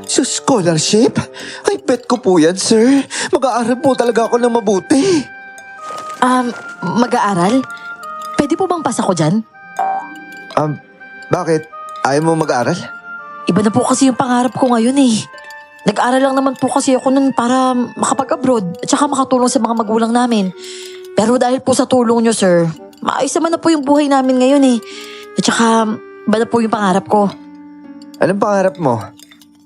Sa scholarship? Ay, bet ko po yan, sir. Mag-aaral po talaga ako ng mabuti. Mag-aaral? Pwede po bang pasa ko dyan? Bakit? Ayaw mo mag-aaral? Iba na po kasi yung pangarap ko ngayon Nag-aaral lang naman po kasi ako nun para makapag-abroad at saka makatulong sa mga magulang namin. Pero dahil po sa tulong nyo, sir, maayos naman na po yung buhay namin ngayon At saka, iba na po yung pangarap ko. Anong pangarap mo?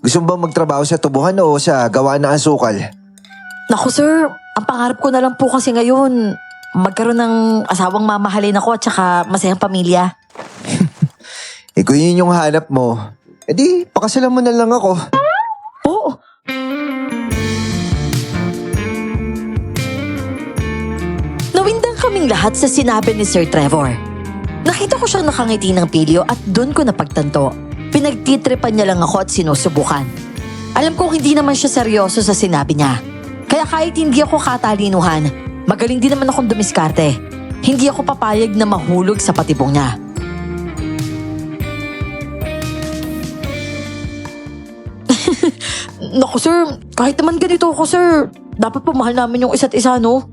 Gusto mo ba magtrabaho sa tubuhan o sa gawa ng asukal? Naku, sir, ang pangarap ko na lang po kasi ngayon, magkaroon ng asawang mamahalin ako at saka masayang pamilya. Kung yun yung hanap mo, E di, pakasalan mo na lang ako. Oo. Nawindang kaming lahat sa sinabi ni Sir Trevor. Nakita ko siyang nakangiti ng pilyo at doon ko napagtanto. Pinagtitripan niya lang ako at sinusubukan. Alam kong hindi naman siya seryoso sa sinabi niya. Kaya kahit hindi ako katalinuhan, magaling din naman akong dumiskarte. Hindi ako papayag na mahulog sa patibong niya. Naku sir, kahit naman ganito ako sir, dapat po mahal namin yung isa't isa no?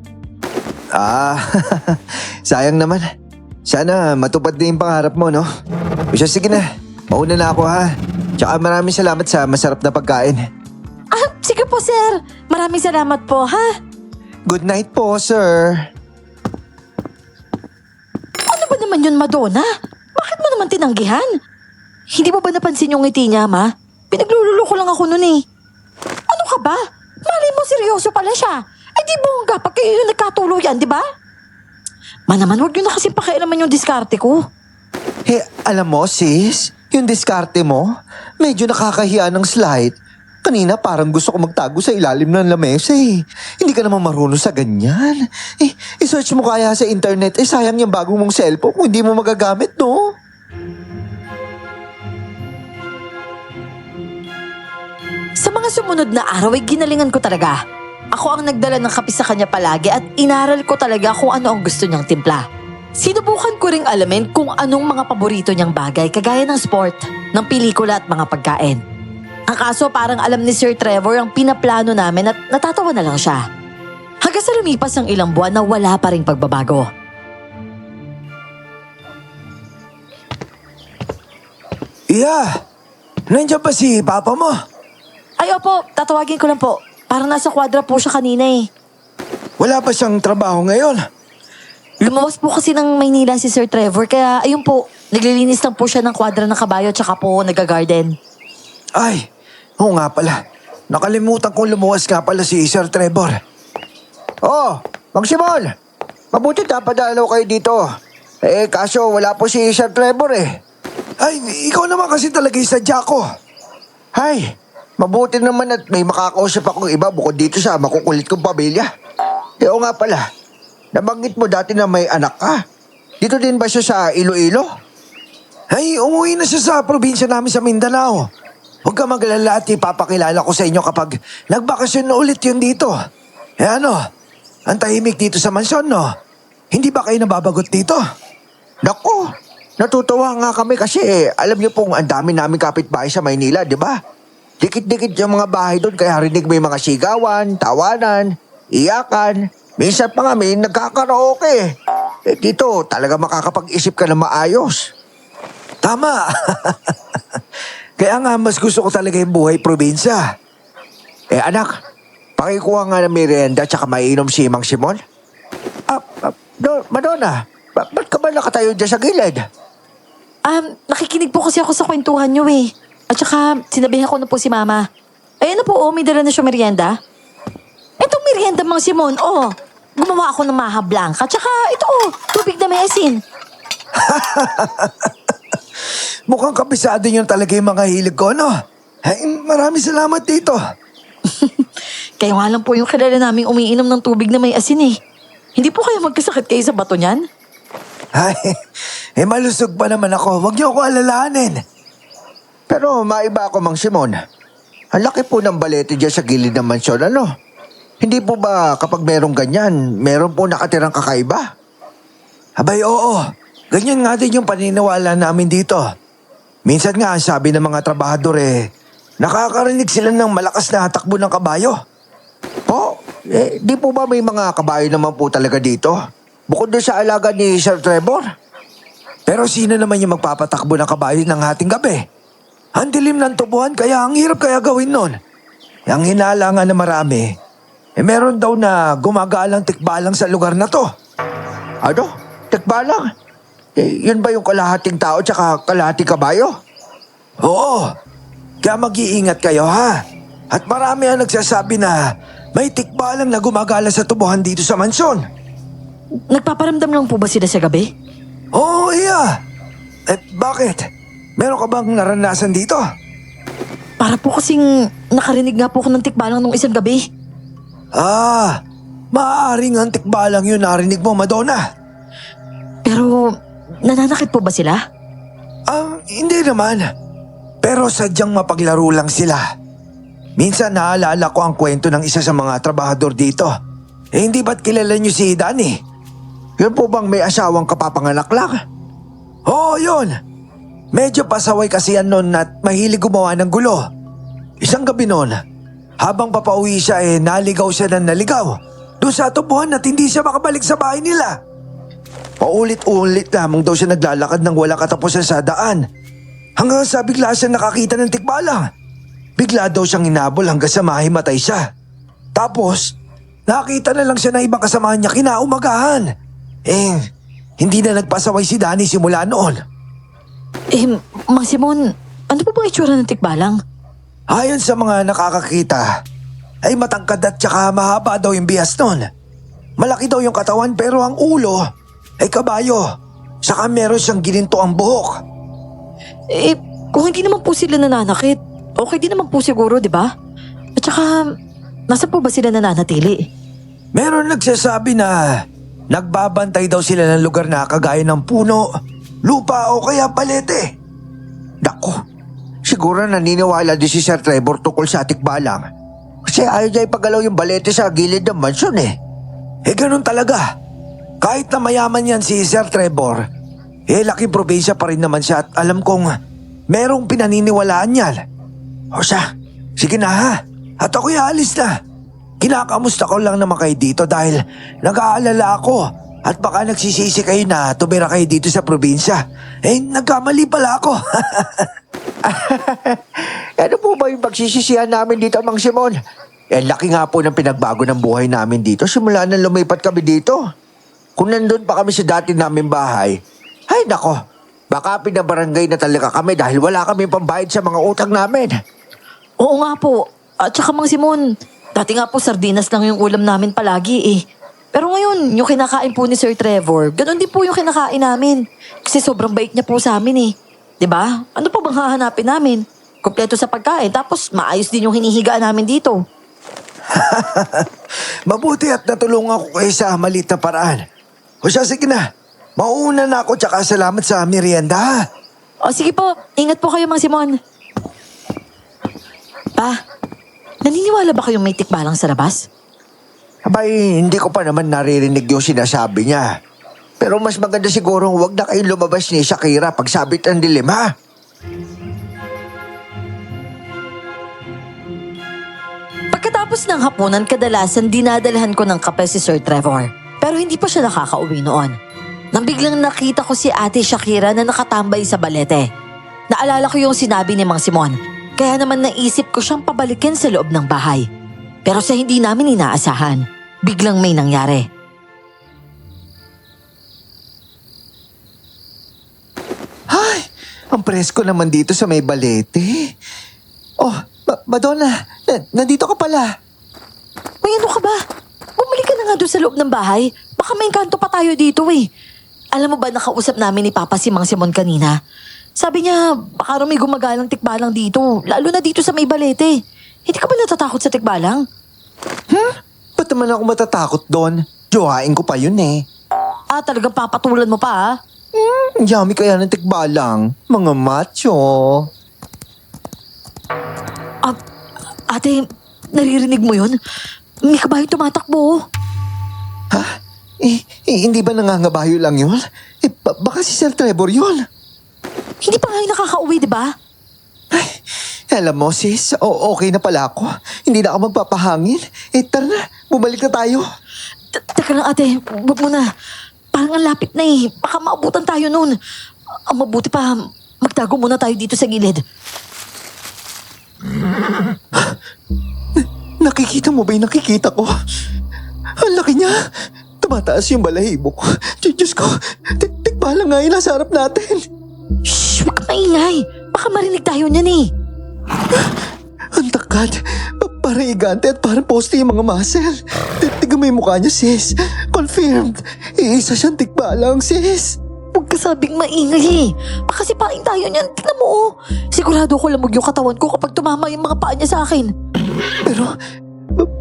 Sayang naman. Sana matupad din yung pangarap mo, no? O siya, sige na. Mauna na ako, ha? Tsaka maraming salamat sa masarap na pagkain. Sige po sir, maraming salamat po ha. Good night po, sir. Ano ba naman yun Madonna? Bakit mo naman tinanggihan? Hindi mo ba napansin yung ngiti niya ma? Pinaglululo ko lang ako nun eh. Ano ka ba? Malay mo seryoso pala siya. Eh di bongga pag kayo yung nagkatuluyan, di ba? Naman, huwag yun na kasi pakialaman yung diskarte ko. Alam mo, sis, yung diskarte mo, medyo nakakahiya ng slide. Kanina parang gusto ko magtago sa ilalim ng lamesa eh. Hindi ka naman marunong sa ganyan. I-search mo kaya sa internet, sayang yung bagong mong cellphone kung hindi mo magagamit, no? Sa mga sumunod na araw ay ginalingan ko talaga. Ako ang nagdala ng kape sa kanya palagi at inaral ko talaga kung ano ang gusto niyang timpla. Sinubukan ko ring alamin kung anong mga paborito niyang bagay kagaya ng sport, ng pelikula at mga pagkain. Ang kaso parang alam ni Sir Trevor ang pinaplano namin at natatawa na lang siya. Hanggang sa lumipas ang ilang buwan na wala pa ring pagbabago. Iya, nandiyan ba si Papa mo? Ay opo, tatawagin ko lang po. Parang nasa kwadra po siya kanina eh. Wala pa siyang trabaho ngayon. Lumawas po kasi ng Maynila si Sir Trevor kaya ayun po, naglilinis lang po siya ng kwadra ng kabayo tsaka po nag-garden. Ay, oo nga pala. Nakalimutan kong lumuwas nga pala si Sir Trevor. Oh, Mang Simon! Mabuti dapadalaw kayo dito. Kaso wala po si Sir Trevor eh. Ay, ikaw naman kasi talaga yung sadya ko. Hay, mabuti naman at may makakausap akong iba bukod dito sa makukulit kong pamilya. Oo nga pala, nabanggit mo dati na may anak ka. Dito din ba siya sa Iloilo? Ay, umuwi na siya sa probinsya namin sa Mindanao. Huwag ka maglala at ipapakilala ko sa inyo kapag nagbakasyon na ulit yun dito. Ano, ang tahimik dito sa mansyon, no? Hindi ba kayo nababagot dito? Naku, natutuwa nga kami kasi alam niyo pong ang dami namin kapitbahay sa Maynila, di ba? Dikit-dikit yung mga bahay doon kaya rinig mo yung mga sigawan, tawanan, iyakan. Minsan pa nga may nagkakaraoke. Dito talaga makakapag-isip ka na maayos. Tama. Kaya nga mas gusto ko talaga yung buhay probinsya. Anak, pakikuha nga ng merienda tsaka mainom si Mang Simon. Madonna, ba't ka ba nakatayo dyan sa gilid? Nakikinig po kasi ako sa kwentuhan niyo eh. At saka sinabihan ko na po si Mama. Ayun na po, may dala na siya merienda. Itong merienda Mang Simon, gumawa ako ng maha blanca. Tsaka ito tubig na may asin. Mukhang kabisado niyo talaga yung mga hilig ko, no? Ay, maraming salamat dito. Kaya nga lang po yung kilala naming umiinom ng tubig na may asin eh. Hindi po kayo magkasakit kayo sa bato niyan? Ay, malusog pa naman ako. Huwag niyo ako alalahanin. Pero maiba ako, Mang Simon. Ang laki po ng balete dyan sa gilid ng mansyon, ano? Hindi po ba kapag merong ganyan, meron po nakatirang kakaiba? Abay, oo. Ganyan nga din yung paniniwala namin dito. Minsan nga, sabi ng mga trabahador nakakarinig sila ng malakas na takbo ng kabayo. Po, di po ba may mga kabayo naman po talaga dito? Bukod doon sa alaga ni Sir Trevor? Pero sino naman yung magpapatakbo ng kabayo ng hating gabi? Ang dilim ng tubuhan, kaya ang hirap kaya gawin nun. Ang hinala nga na marami, meron daw na gumagalang tikbalang sa lugar na to. Ano? Tikbalang? Yun ba yung kalahating tao tsaka kalahating kabayo? Oo. Kaya mag-iingat kayo, ha? At marami ang nagsasabi na may tikbalang na gumagala sa tubuhan dito sa mansyon. Nagpaparamdam lang po ba sila sa gabi? Oo, iya. Bakit? Meron ka bang naranasan dito? para po kasing nakarinig nga po ako ng tikbalang nung isang gabi. Maaaring ang tikbalang yun narinig mo, Madonna. Pero nananakit po ba sila? Hindi naman. Pero sadyang mapaglaro lang sila. Minsan naalala ko ang kwento ng isa sa mga trabahador dito. Hindi ba't kilala niyo si Danny? Yun po bang may asawang kapapanganak lang? Oo, yun. Medyo pasaway kasi yan noon at mahilig gumawa ng gulo. Isang gabi noon, habang papauwi siya naligaw siya ng naligaw. Doon sa tubuhan at hindi siya makabalik sa bahay nila. Paulit-ulit lamang daw siya naglalakad ng walang katapusan sa daan. Hanggang sa bigla siya nakakita ng tikbalang. Bigla daw siyang inabol hanggang sa mahimatay siya. Tapos, nakita na lang siya ng ibang kasamahan niya kinaumagahan. Hindi na nagpasaway si Danny simula noon. Mang Simon, ano po bang itsura ng tikbalang? Ayon sa mga nakakakita, ay matangkad at saka mahaba daw yung bihas nun. Malaki daw yung katawan pero ang ulo ay kabayo. Saka meron siyang gininto ang buhok. Kung hindi naman po sila nananakit, okay din naman po siguro, di ba? At saka, nasa po ba sila nananatili? Meron nagsasabi na nagbabantay daw sila ng lugar na kagaya ng puno, lupa o kaya palete. Naku, siguro naniniwala din si Sir Trevor tungkol sa tikbalang. Kasi ayaw niya ipagalaw yung balete sa gilid ng mansyon Ganun talaga. Kahit na mayaman yan si Sir Trevor, laking probinsya pa rin naman siya at alam kong merong pinaniniwalaan yan. O siya, sige na ha. At ako'y alis na. Kinakamusta ko lang naman kayo dito dahil nag-aalala ako at baka nagsisisi kayo na tumira kayo dito sa probinsya. Nagkamali pala ako. Ano po ba yung pagsisisihan namin dito, Mang Simon? Laki nga po ng pinagbago ng buhay namin dito simula nang lumipat kami dito. Kung nandun pa kami sa dati namin bahay, ay nako, baka pinabarangay na talaga kami dahil wala kami pambayad sa mga utang namin. Oo nga po. At saka Mang Simon, dati nga po sardinas lang yung ulam namin palagi Pero ngayon, yung kinakain po ni Sir Trevor, ganun din po yung kinakain namin. Kasi sobrang bait niya po sa amin 'Di ba? Ano pa bang hahanapin namin? Kompleto sa pagkain, tapos maayos din yung hinihigaan namin dito. Mabuti at natulungan ko kayo sa maliit na paraan. O siya, sige na. Mauuna na ako tsaka salamat sa merienda. O sige po, ingat po kayo Mang Simon. Pa, naniniwala ba kayong may tikbalang sa labas? Abay, hindi ko pa naman naririnig yung sinasabi niya. Pero mas maganda sigurong huwag na kayong lumabas ni Shakira pag sabit ang dilim, ha? Pagkatapos ng hapunan, kadalasan dinadalhan ko ng kape si Sir Trevor. Pero hindi pa siya nakakauwi noon. Nang biglang nakita ko si Ate Shakira na nakatambay sa balete. Naalala ko yung sinabi ni Mang Simon. Kaya naman naisip ko siyang pabalikin sa loob ng bahay. Pero sa hindi namin inaasahan, biglang may nangyari. Ay, ang presko naman dito sa may balete. Oh, Madonna, nandito ka pala. Uy, ano ka ba? Bumalik ka na nga doon sa loob ng bahay. Baka may engkanto pa tayo dito Alam mo ba nakausap namin ni Papa si Mang Simon kanina? Sabi niya, baka raw may gumagalang tikbalang dito, lalo na dito sa may balete. Hindi ka ba natatakot sa tikbalang? Ba't naman ako matatakot doon? Johain ko pa yun Talagang papatulan mo pa Yummy kaya ng tikbalang, mga macho. Ate, naririnig mo yun? May kabayo tumatakbo. Hindi ba nangangabayo lang yun? Baka si Sir Trevor yun. Hindi pa nga yung nakakauwi, di ba? Alam mo sis, okay na pala ako. Hindi na ako magpapahangin. Tara na, bumalik na tayo. Teka lang ate, wag mo na. Parang ang lapit na Baka maabutan tayo nun. Ang mabuti pa, magtago muna tayo dito sa gilid. Nakikita mo ba yung nakikita ko? Ang laki niya. Tumataas yung balahibo ko. Diyos ko, tikbala nga yun nasa harap natin. Shh, wag ka maingay. Baka marinig tayo niyan Ang takad. Parang igante at parang poste yung mga muscle. Tignan mo yung mukha niya, sis. Confirmed. Isa siyang tikbalang, sis. Huwag ka sabing maingay. Makasipain tayo niyan. Tignan mo oh. Sigurado ko lamog yung katawan ko kapag tumama yung mga paa niya sa akin. Pero,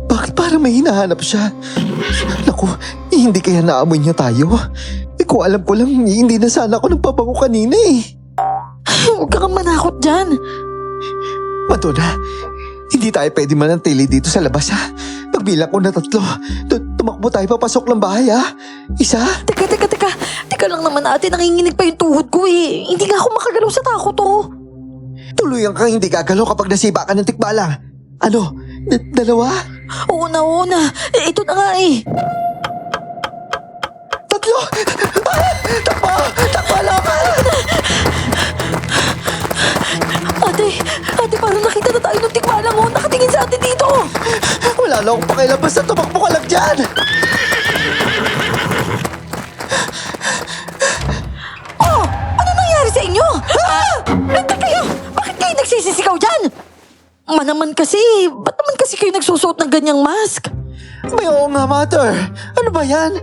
bakit parang may hinahanap siya? Naku, hindi kaya naamoy niya tayo? Kung alam ko lang, hindi na sana ako nagpabango kanina eh. Huwag ka manakot dyan. Madonna, hindi tayo pwede manatili dito sa labas ha. Pagbilang ko na 3, tumakbo tayo papasok ng bahay ha. 1. Teka lang naman ate, nanginginig pa yung tuhod ko eh. Hindi nga ako makagalaw sa takot oh. Tuluyan kang hindi gagalaw kapag nasiba ka ng tikbalang. Ano? 2? Oo na. Ito na nga eh. 3! Takbo lang! Ate, parang nakita na tayo ng tikbalang oh. Nakatingin sa atin dito. Wala na akong pakialam basta tumakbo ka lang dyan. Oh, ano nangyari sa inyo? Nandun kayo! Bakit kayo nagsisisigaw dyan? Manaman kasi, ba't naman kasi kayo nagsusuot ng ganyang mask? May oo nga, Mother. Ano ba yan?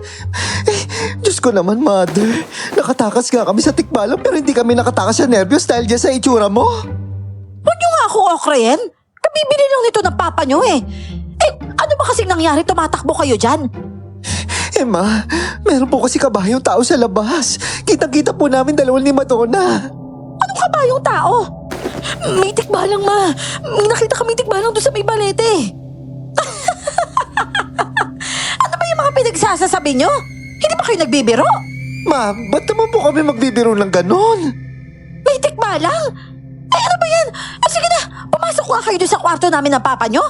Diyos ko naman, Mother. Nakatakas nga kami sa tikbalang pero hindi kami nakatakas sa nervyos dahil dyan sa itsura mo. Huwag niyo nga ako okrayin. Kabibili lang nito ng papa niyo eh. Ano ba kasing nangyari? Tumatakbo kayo dyan? Ma, meron po kasi kabayong tao sa labas. Kitang-kita po namin 2 ni Madonna. Anong kabayong tao? May tikbalang ma. May nakita kami tikbalang doon sa may balete. Ano ba yung mga pinagsasasabi niyo? Hindi ba kayo nagbibiro? Ma, ba't naman po kami magbibiro ng ganon? May tikbalang? Ano ba yan? Sige na, pumasok nga kayo doon sa kwarto namin ng papa niyo.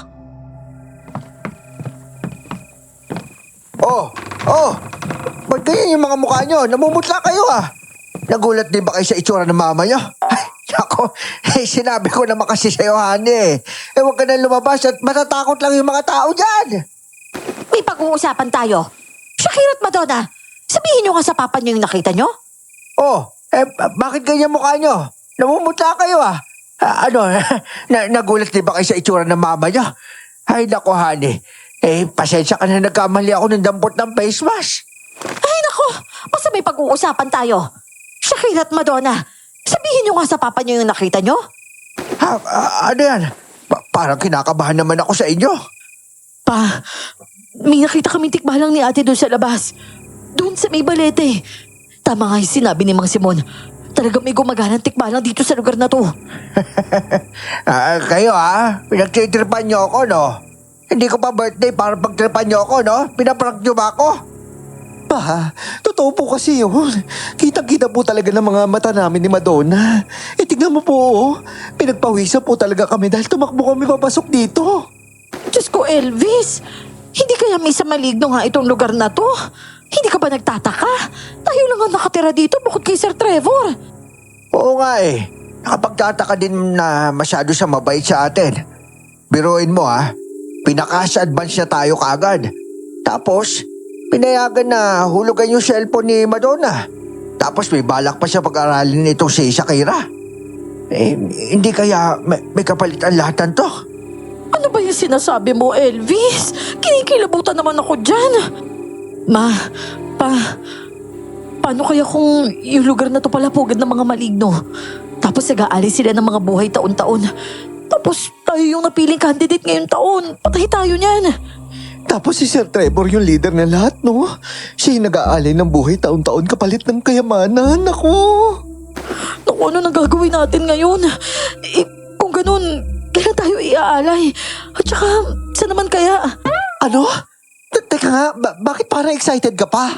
Ba't ganyan yung mga mukha nyo? Namumutla kayo ah. Nagulat din ba kayo sa itsura ng mama nyo? Ay, ako, sinabi ko naman kasi sa'yo, honey. Huwag ka na lumabas at matatakot lang yung mga tao dyan. May pag-uusapan tayo. Shakira at Madonna, sabihin niyo nga sa papa niyo yung nakita niyo. Bakit ganyan mukha nyo? Namumutla kayo ah. Nagulat din ba kayo sa itsura ng mama nyo? Ay, nako, honey. Pasensya ka na nagkamali ako ng dampot ng face mask. Ay nako, basta may pag-uusapan tayo. Shakira at Madonna, sabihin niyo nga sa papa niyo yung nakita niyo. Ano yan? Parang kinakabahan naman ako sa inyo. Pa, may nakita kaming tikbalang ni ate doon sa labas. Doon sa may balete. Tama nga yung sinabi ni Mang Simon. Talagang may gumaganang tikbalang dito sa lugar na to. Kayo pinagtitripan niyo ako, no? Hindi ko pa birthday para pagtripan niyo ako, no? Pinaprank niyo ba ako? Pa, totoo po kasi yun. Kitang-kita po talaga ng mga mata namin ni Madonna. Tignan mo po, pinagpawisan po talaga kami dahil tumakbo kami papasok dito. Diyos ko, Elvis. Hindi kaya may sa maligno nga itong lugar na to? Hindi ka ba nagtataka? Tayo lang ang nakatira dito bukod kay Sir Trevor. Oo nga eh. Nakapagtataka din na masyado siya mabait sa atin. Biruin mo pinaka-advance na tayo kaagad. Tapos, pinayagan na hulugan yung cellphone ni Madonna. Tapos may balak pa siya pag-aralin nitong si Shakira. Hindi kaya may kapalitan lahat to? Ano ba yung sinasabi mo, Elvis? Kinikilabutan naman ako dyan. Ma, paano kaya kung yung lugar na to pala pugad ng mga maligno? Tapos nag-aalis sila ng mga buhay taon-taon. Tapos tayo yung napiling candidate ngayong taon. Patay tayo niyan. Tapos si Sir Trevor yung leader ng lahat, no? Siya yung nag-aalay ng buhay taon-taon kapalit ng kayamanan. Naku, Ano nang gagawin natin ngayon? Kung ganun, kailan tayo iaalay? At saka, saan naman kaya? ano? Teka nga, bakit parang excited ka pa?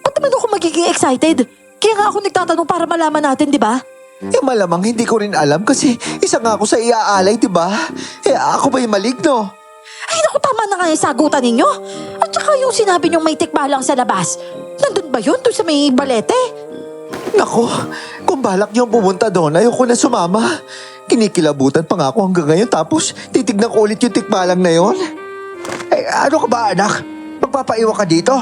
Ba't naman ako magiging excited? Kaya nga ako nagtatanong para malaman natin, di ba? Malamang hindi ko rin alam kasi isa nga ako sa iaalay, di ba? Ako ba yung maligno? Ay, naku, tama na nga yung sagutan ninyo. At saka yung sinabi niyong may tikbalang sa labas. Nandun ba yun? Doon sa may balete? Nako, kung balak niyong pumunta doon, ayoko na sumama. Kinikilabutan pa nga ako hanggang ngayon tapos titignan ko ulit yung tikbalang na yon. Ano ka ba, anak? Magpapaiwan ka dito?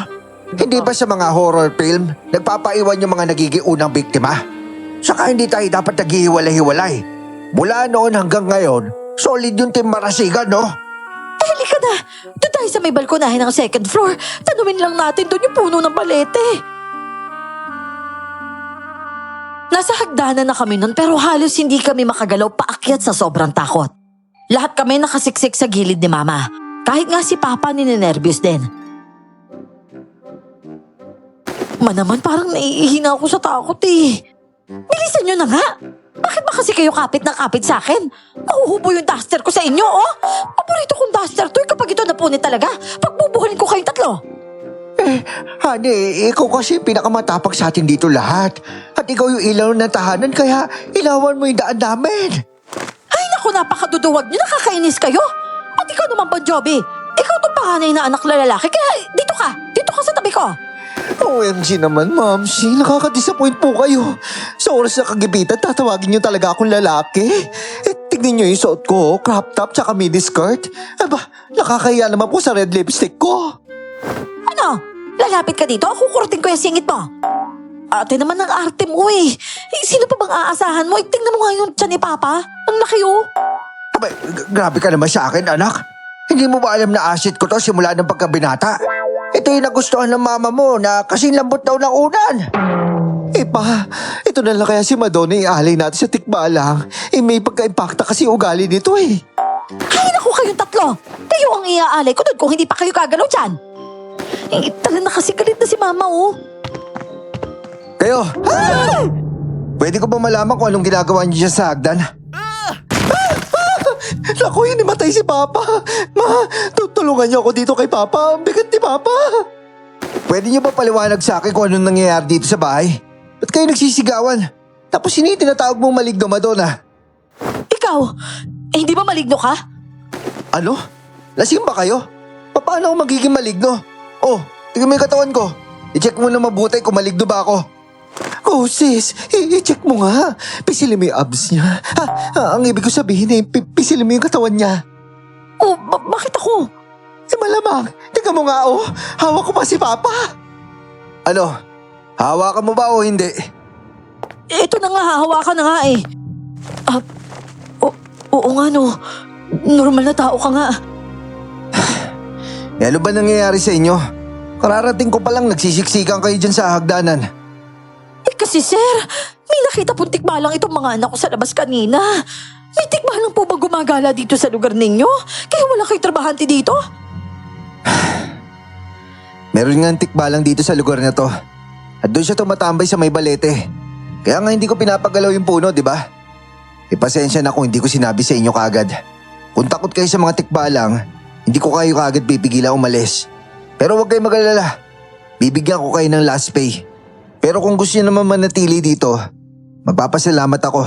Hindi ba sa mga horror film, nagpapaiwan yung mga nagigiunang biktima? Saka hindi tayo dapat naghihiwalay-hiwalay. Mula noon hanggang ngayon, solid yung Team Marasigan, no? Halika na. Doon tayo sa may balkonahin ng second floor. Tanungin lang natin doon yung puno ng balete. Nasa hagdanan na kami nun pero halos hindi kami makagalaw paakyat sa sobrang takot. Lahat kami nakasiksik sa gilid ni Mama. Kahit nga si Papa ninenervyos din. Naman parang naiihina ako sa takot eh. Bilisan nyo na nga. Bakit ba kasi kayo kapit na kapit sa akin? Mahuhubo yung duster ko sa inyo, oh. Paborito kong duster to kapag ito napunit talaga. Pagbubuhalin ko kayong tatlo. Honey, ikaw kasi pinakamatapang sa atin dito lahat. At ikaw yung ilaw ng tahanan kaya ilawan mo yung daan namin. Ay naku, napakaduduwag nyo. Nakakainis kayo. At ikaw naman, Bon Jovi. Ikaw tong panganay na anak na lalaki. Kaya dito ka. Dito ka sa tabi ko. OMG naman, Mamsi. Nakaka-disappoint po kayo. Sa oras na kagibitan, tatawagin niyo talaga akong lalaki. Tignan niyo yung suot ko, crop top tsaka mini skirt. Aba, nakakaya naman po sa red lipstick ko. Ano? Lalapit ka dito? Kukurutin ko yung singit mo. Ate naman ang arte mo eh. Sino pa bang aasahan mo? Tingnan mo nga yung tiyan ni Papa. Ang laki oh. Abay, grabe ka naman sa akin, anak. Hindi mo ba alam na asset ko to simula ng pagkabinata? Ito yung nagustuhan ng mama mo na kasing lambot daw ng unan. Pa, ito na lang kaya si Madonna ialay natin sa tikbalang. May pagka-impacta kasi ugali nito eh. Ay naku kayong tatlo. Kayo ang iaalay ko doon kung hindi pa kayo kagalaw dyan. Tala na kasi galit na si Mama oh. Kayo, pwede ko ba malaman kung anong ginagawa niyo dyan sa hagdan? Naku, hinimatay si Papa. Ma, tutulungan niyo ako dito kay Papa. Ang bigat ni Papa. Pwede niyo ba paliwanag sa akin kung anong nangyayari dito sa bahay? Ba't kayo nagsisigawan? Tapos sino yung tinatawag mong maligno, Madonna? Ikaw, hindi ba maligno ka? Ano? Lasing ba kayo? Paano ako magiging maligno? Oh, tingnan mo yung katawan ko. I-check mo na mabuti kung maligno ba ako. Oh sis, i-check mo nga. Pisilin mo yung abs niya. Ang ibig ko sabihin pisilin mo yung katawan niya. Oh, bakit ako? Malamang, tingnan mo nga oh. Hawak ko pa si Papa. Ano? Hawakan mo ba o hindi? Ito na nga, hahawakan na nga eh. Oo nga no. Normal na tao ka nga. Ano ba nangyayari sa inyo? Kararating ko palang nagsisiksikan kayo dyan sa hagdanan. Kasi sir, may nakita pong tikbalang itong mga anak ko sa labas kanina. May tikbalang po ba gumagala dito sa lugar ninyo? Kaya wala kayo trabahante dito? Meron nga tikbalang dito sa lugar na to. At doon siya tumatambay sa may balete. Kaya nga hindi ko pinapagalaw yung puno, di ba? Pasensya na kung hindi ko sinabi sa inyo kaagad. Kung takot kayo sa mga tikbalang, hindi ko kayo kaagad pipigilan umalis. Pero huwag kayo mag-alala. Bibigyan ko kayo ng last pay. Pero kung gusto niyo naman manatili dito, magpapasalamat ako.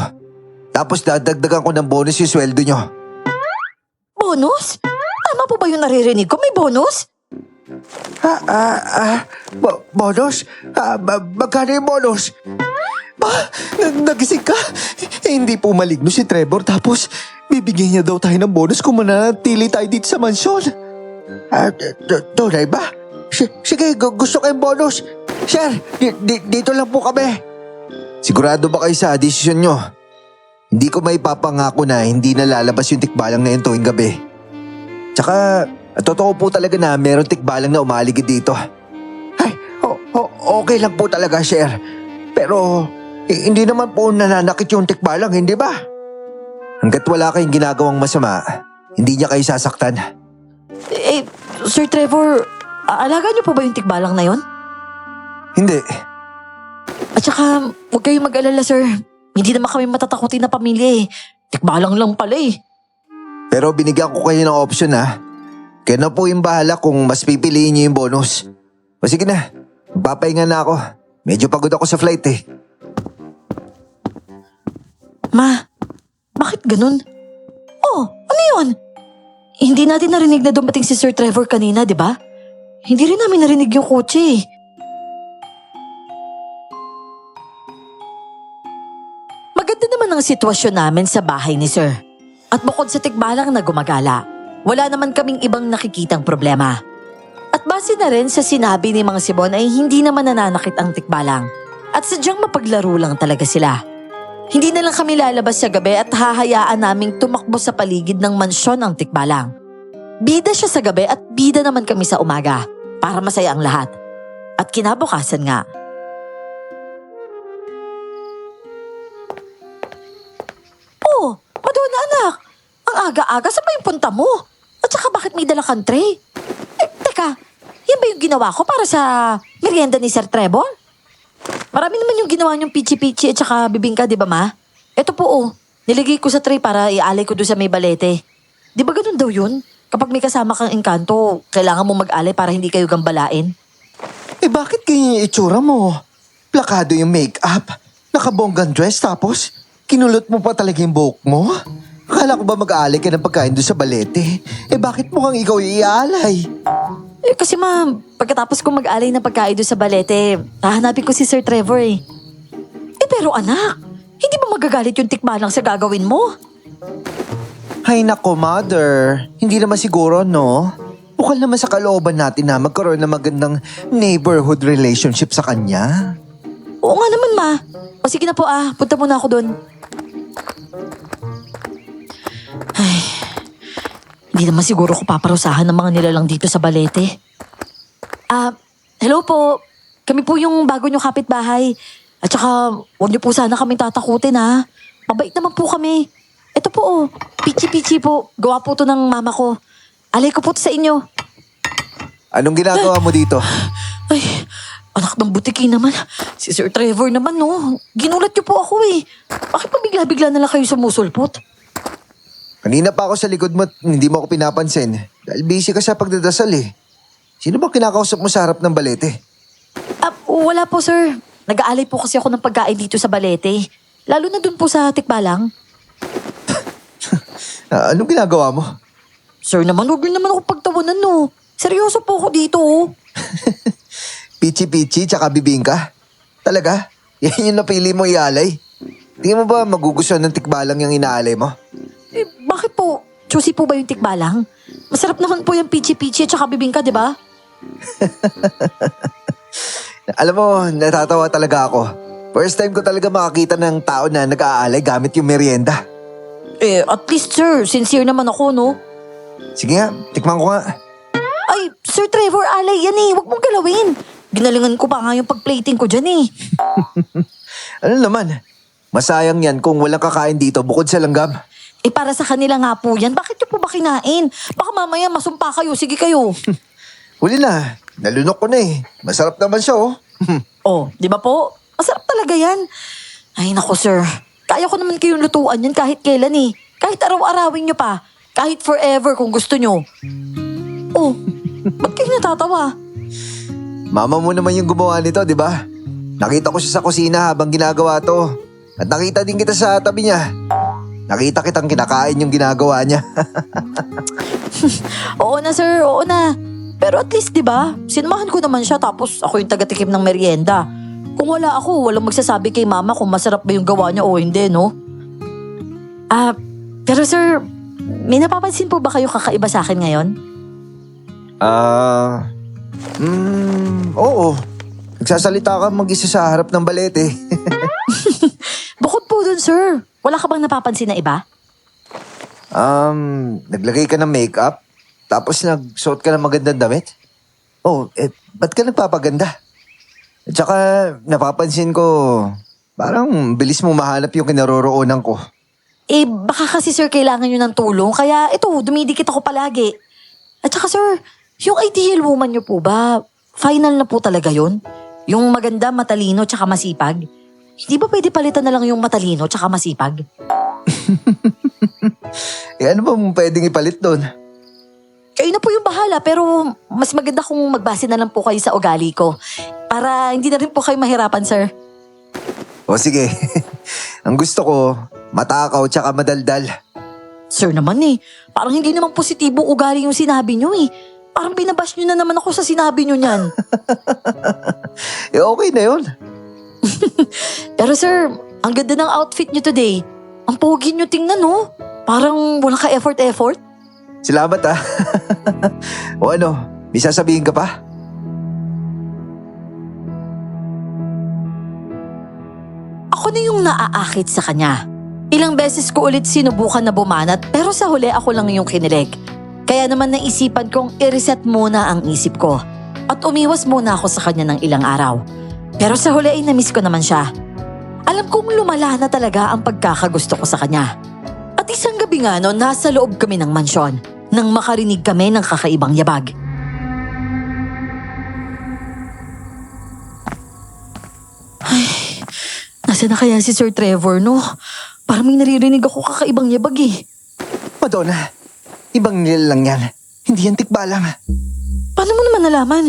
Tapos dadagdagan ko ng bonus yung sweldo nyo. Bonus? Tama po ba yung naririnig ko? May bonus? Bonus? Magkano yung bonus? Nagising ka? Hindi po maligno si Trevor tapos bibigyan niya daw tayo ng bonus kung mananatili tayo dito sa mansyon. Tunay ba? Sige, gusto ko yung bonus. Sir, dito lang po kami. Sigurado ba kayo sa desisyon nyo? Hindi ko may papangako na hindi na lalabas yung tikbalang na yun tuwing gabi. Tsaka, totoo po talaga na meron tikbalang na umaligid dito. Ay, okay lang po talaga, sir. Pero, hindi naman po nananakit yung tikbalang, hindi ba? Hanggat wala kayong ginagawang masama, hindi niya kayo sasaktan. Sir Trevor, alaga niyo po ba yung tikbalang na yon? Hindi. At saka, huwag kayong mag-alala, sir. Hindi naman kami matatakutin na pamilya eh. Tikbalang lang pala eh. Pero binigyan ko kayo ng option ha. Kaya na po yung bahala kung mas pipiliin niyo yung bonus. O sige na, magpapahinga na ako. Medyo pagod ako sa flight eh. Ma, bakit ganun? Oh, ano yun? Hindi natin narinig na dumating si Sir Trevor kanina, di ba? Hindi rin namin narinig yung kotse eh. Maganda naman ang sitwasyon namin sa bahay ni Sir. At bukod sa tikbalang na gumagala, wala naman kaming ibang nakikitang problema. At base na rin sa sinabi ni Mang Sibon ay hindi naman nananakit ang tikbalang. At sadyang mapaglaro lang talaga sila. Hindi na lang kami lalabas sa gabi at hahayaan naming tumakbo sa paligid ng mansyon ang tikbalang. Bida siya sa gabi at bida naman kami sa umaga para masaya ang lahat. At kinabukasan nga. aga-aga, saan ba yung punta mo? At saka bakit may dala kang tray? Teka, yan ba yung ginawa ko para sa merienda ni Sir Trevor? Marami naman yung ginawa niyong pichi-pichi at saka bibingka, di ba ma? Ito po nilagay ko sa tray para ialay ko doon sa may balete. Di ba ganun daw yun? Kapag may kasama kang engkanto, kailangan mo mag-alay para hindi kayo gambalain. Bakit ganyan yung itsura mo? Plakado yung make-up, nakabonggang dress tapos kinulot mo pa talaga yung buhok mo? Akala ko ba mag-aalay ka ng pagkain doon sa balete? Bakit mukhang ikaw iaalay? Kasi ma, pagkatapos kong mag-alay ng pagkain doon sa balete, hahanapin ko si Sir Trevor pero anak, hindi ba magagalit yung tikbalang sa gagawin mo? Hay nako, mother. Hindi naman siguro, no? Bukal naman sa kalooban natin na magkaroon ng magandang neighborhood relationship sa kanya. Oo nga naman ma. O sige na po punta muna ako doon. Ay, hindi naman siguro ko paparusahan ng mga nilalang dito sa balete. Hello po. Kami po yung bago nyo kapitbahay. At saka, huwag niyo po sana kaming tatakutin Mabait naman po kami. Ito po pichi-pichi po. Gawa po to ng mama ko. Alay ko po to sa inyo. Anong ginagawa mo dito? Ay, anak ng butiki naman. Si Sir Trevor naman, no. Ginulat niyo po ako Bakit pa bigla-bigla na lang kayo sumusulpot? Kanina pa ako sa likod mo at hindi mo ako pinapansin. Dahil busy ka sa pagdadasal Sino ba kinakausap mo sa harap ng balete? Wala po, sir. Nag-aalay po kasi ako ng pagkain dito sa balete. Lalo na dun po sa tikbalang. Anong ginagawa mo? Sir naman, huwag niyo naman ako pagtawanan, no. Seryoso po ako dito, Pichi-pichi tsaka bibingka? Talaga? Yan yung napili mo ialay? Tingin mo ba magugustuhan ng tikbalang yung inaalay mo? Bakit po? Juicy po ba yung tikbalang? Masarap naman po yung pichi-pichi at saka bibingka, di ba? Alam mo, natatawa talaga ako. First time ko talaga makakita ng tao na nag-aalay gamit yung merienda. At least, sir, sincere naman ako, no? Sige nga, tikman ko nga. Ay, Sir Trevor, alay yan Huwag mong galawin. Ginalingan ko pa nga yung pag-plating ko dyan Ano naman? Masayang yan kung walang kakain dito bukod sa langgam. Para sa kanila nga po yan. Bakit nyo po ba kinain? Baka mamaya masumpa kayo. Sige kayo. Huli na. Nalunok ko na Masarap naman siya Di ba po? Masarap talaga yan. Ay, nako sir. Kaya ko naman kayong lutuan yan kahit kailan Kahit araw-arawin nyo pa. Kahit forever kung gusto nyo. Ba't kayo natatawa? Mama mo naman yung gumawa nito, di ba? Nakita ko siya sa kusina habang ginagawa to. At nakita din kita sa tabi niya. Nakita kitang kinakain yung ginagawa niya. Oo na sir, oo na. Pero at least, di ba? Sinamahan ko naman siya tapos ako yung taga-tikim ng merienda. Kung wala ako, walang magsasabi kay mama kung masarap ba yung gawa niya o hindi, no? Pero sir, may napapansin po ba kayo kakaiba sa akin ngayon? Oo. Nagsasalita ka mag-isa sa harap ng balete. Bukod po dun, sir. Wala ka bang napapansin na iba? Naglagay ka ng makeup, tapos nagsuot ka ng magandang damit? Ba't ka nagpapaganda? At saka, napapansin ko, parang bilis mo mahanap yung kinaroroonan ko. Baka kasi sir kailangan nyo ng tulong, kaya ito, dumidikit ako palagi. At saka sir, yung ideal woman nyo po ba, final na po talaga yun? Yung maganda, matalino, tsaka masipag? Hindi ba pwede palitan na lang yung matalino tsaka masipag? Ano ba mong pwedeng ipalit doon? Kayo na po yung bahala, pero mas maganda kung magbase na lang po kayo sa ugali ko. Para hindi na rin po kayo mahirapan, sir. Sige. Ang gusto ko, matakaw tsaka madaldal. Sir naman parang hindi naman positibo ugali yung sinabi nyo Parang binabash nyo na naman ako sa sinabi nyo niyan. Okay na yun. Pero sir, ang ganda ng outfit nyo today. Ang pogi nyo tingnan, no? Parang wala ka effort. Salamat O ano, may sasabihin ka pa? Ako na yung naaakit sa kanya. Ilang beses ko ulit sinubukan na bumanat pero sa huli ako lang yung kinilig. Kaya naman naisipan kong i-reset muna ang isip ko at umiwas muna ako sa kanya ng ilang araw. Pero sa huli ay namiss ko naman siya. Alam kong lumala na talaga ang pagkakagusto ko sa kanya. At isang gabi Sabi nga no, nasa loob kami ng mansyon nang makarinig kami ng kakaibang yabag. Ay, nasa na kaya si Sir Trevor, no? Parang may naririnig ako kakaibang yabag eh. Madonna, ibang nila lang yan. Hindi yan tikbalang. Paano mo naman nalaman?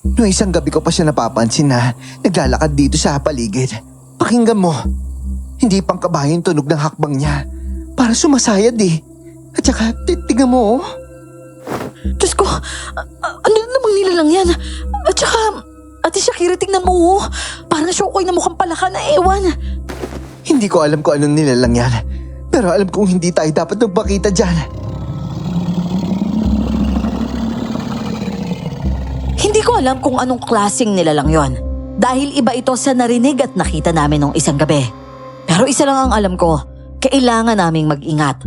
Noong isang gabi ko pa siya napapansin na naglalakad dito sa paligid. Pakinggan mo. Hindi pang kabayo yung tunog ng hakbang niya. Para sumasayad eh. At saka, tignan mo oh. Diyos ko, ano namang nilalang yan? At saka, Ate Shakira, tingnan mo oh. Parang Shokoy na mukhang palaka na ewan. Hindi ko alam kung anong nilalang yan. Pero alam kong hindi tayo dapat magpakita dyan. Hindi ko alam kung anong klaseng nilalang yon. Dahil iba ito sa narinig at nakita namin nung isang gabi. Pero isa lang ang alam ko, kailangan naming mag-ingat.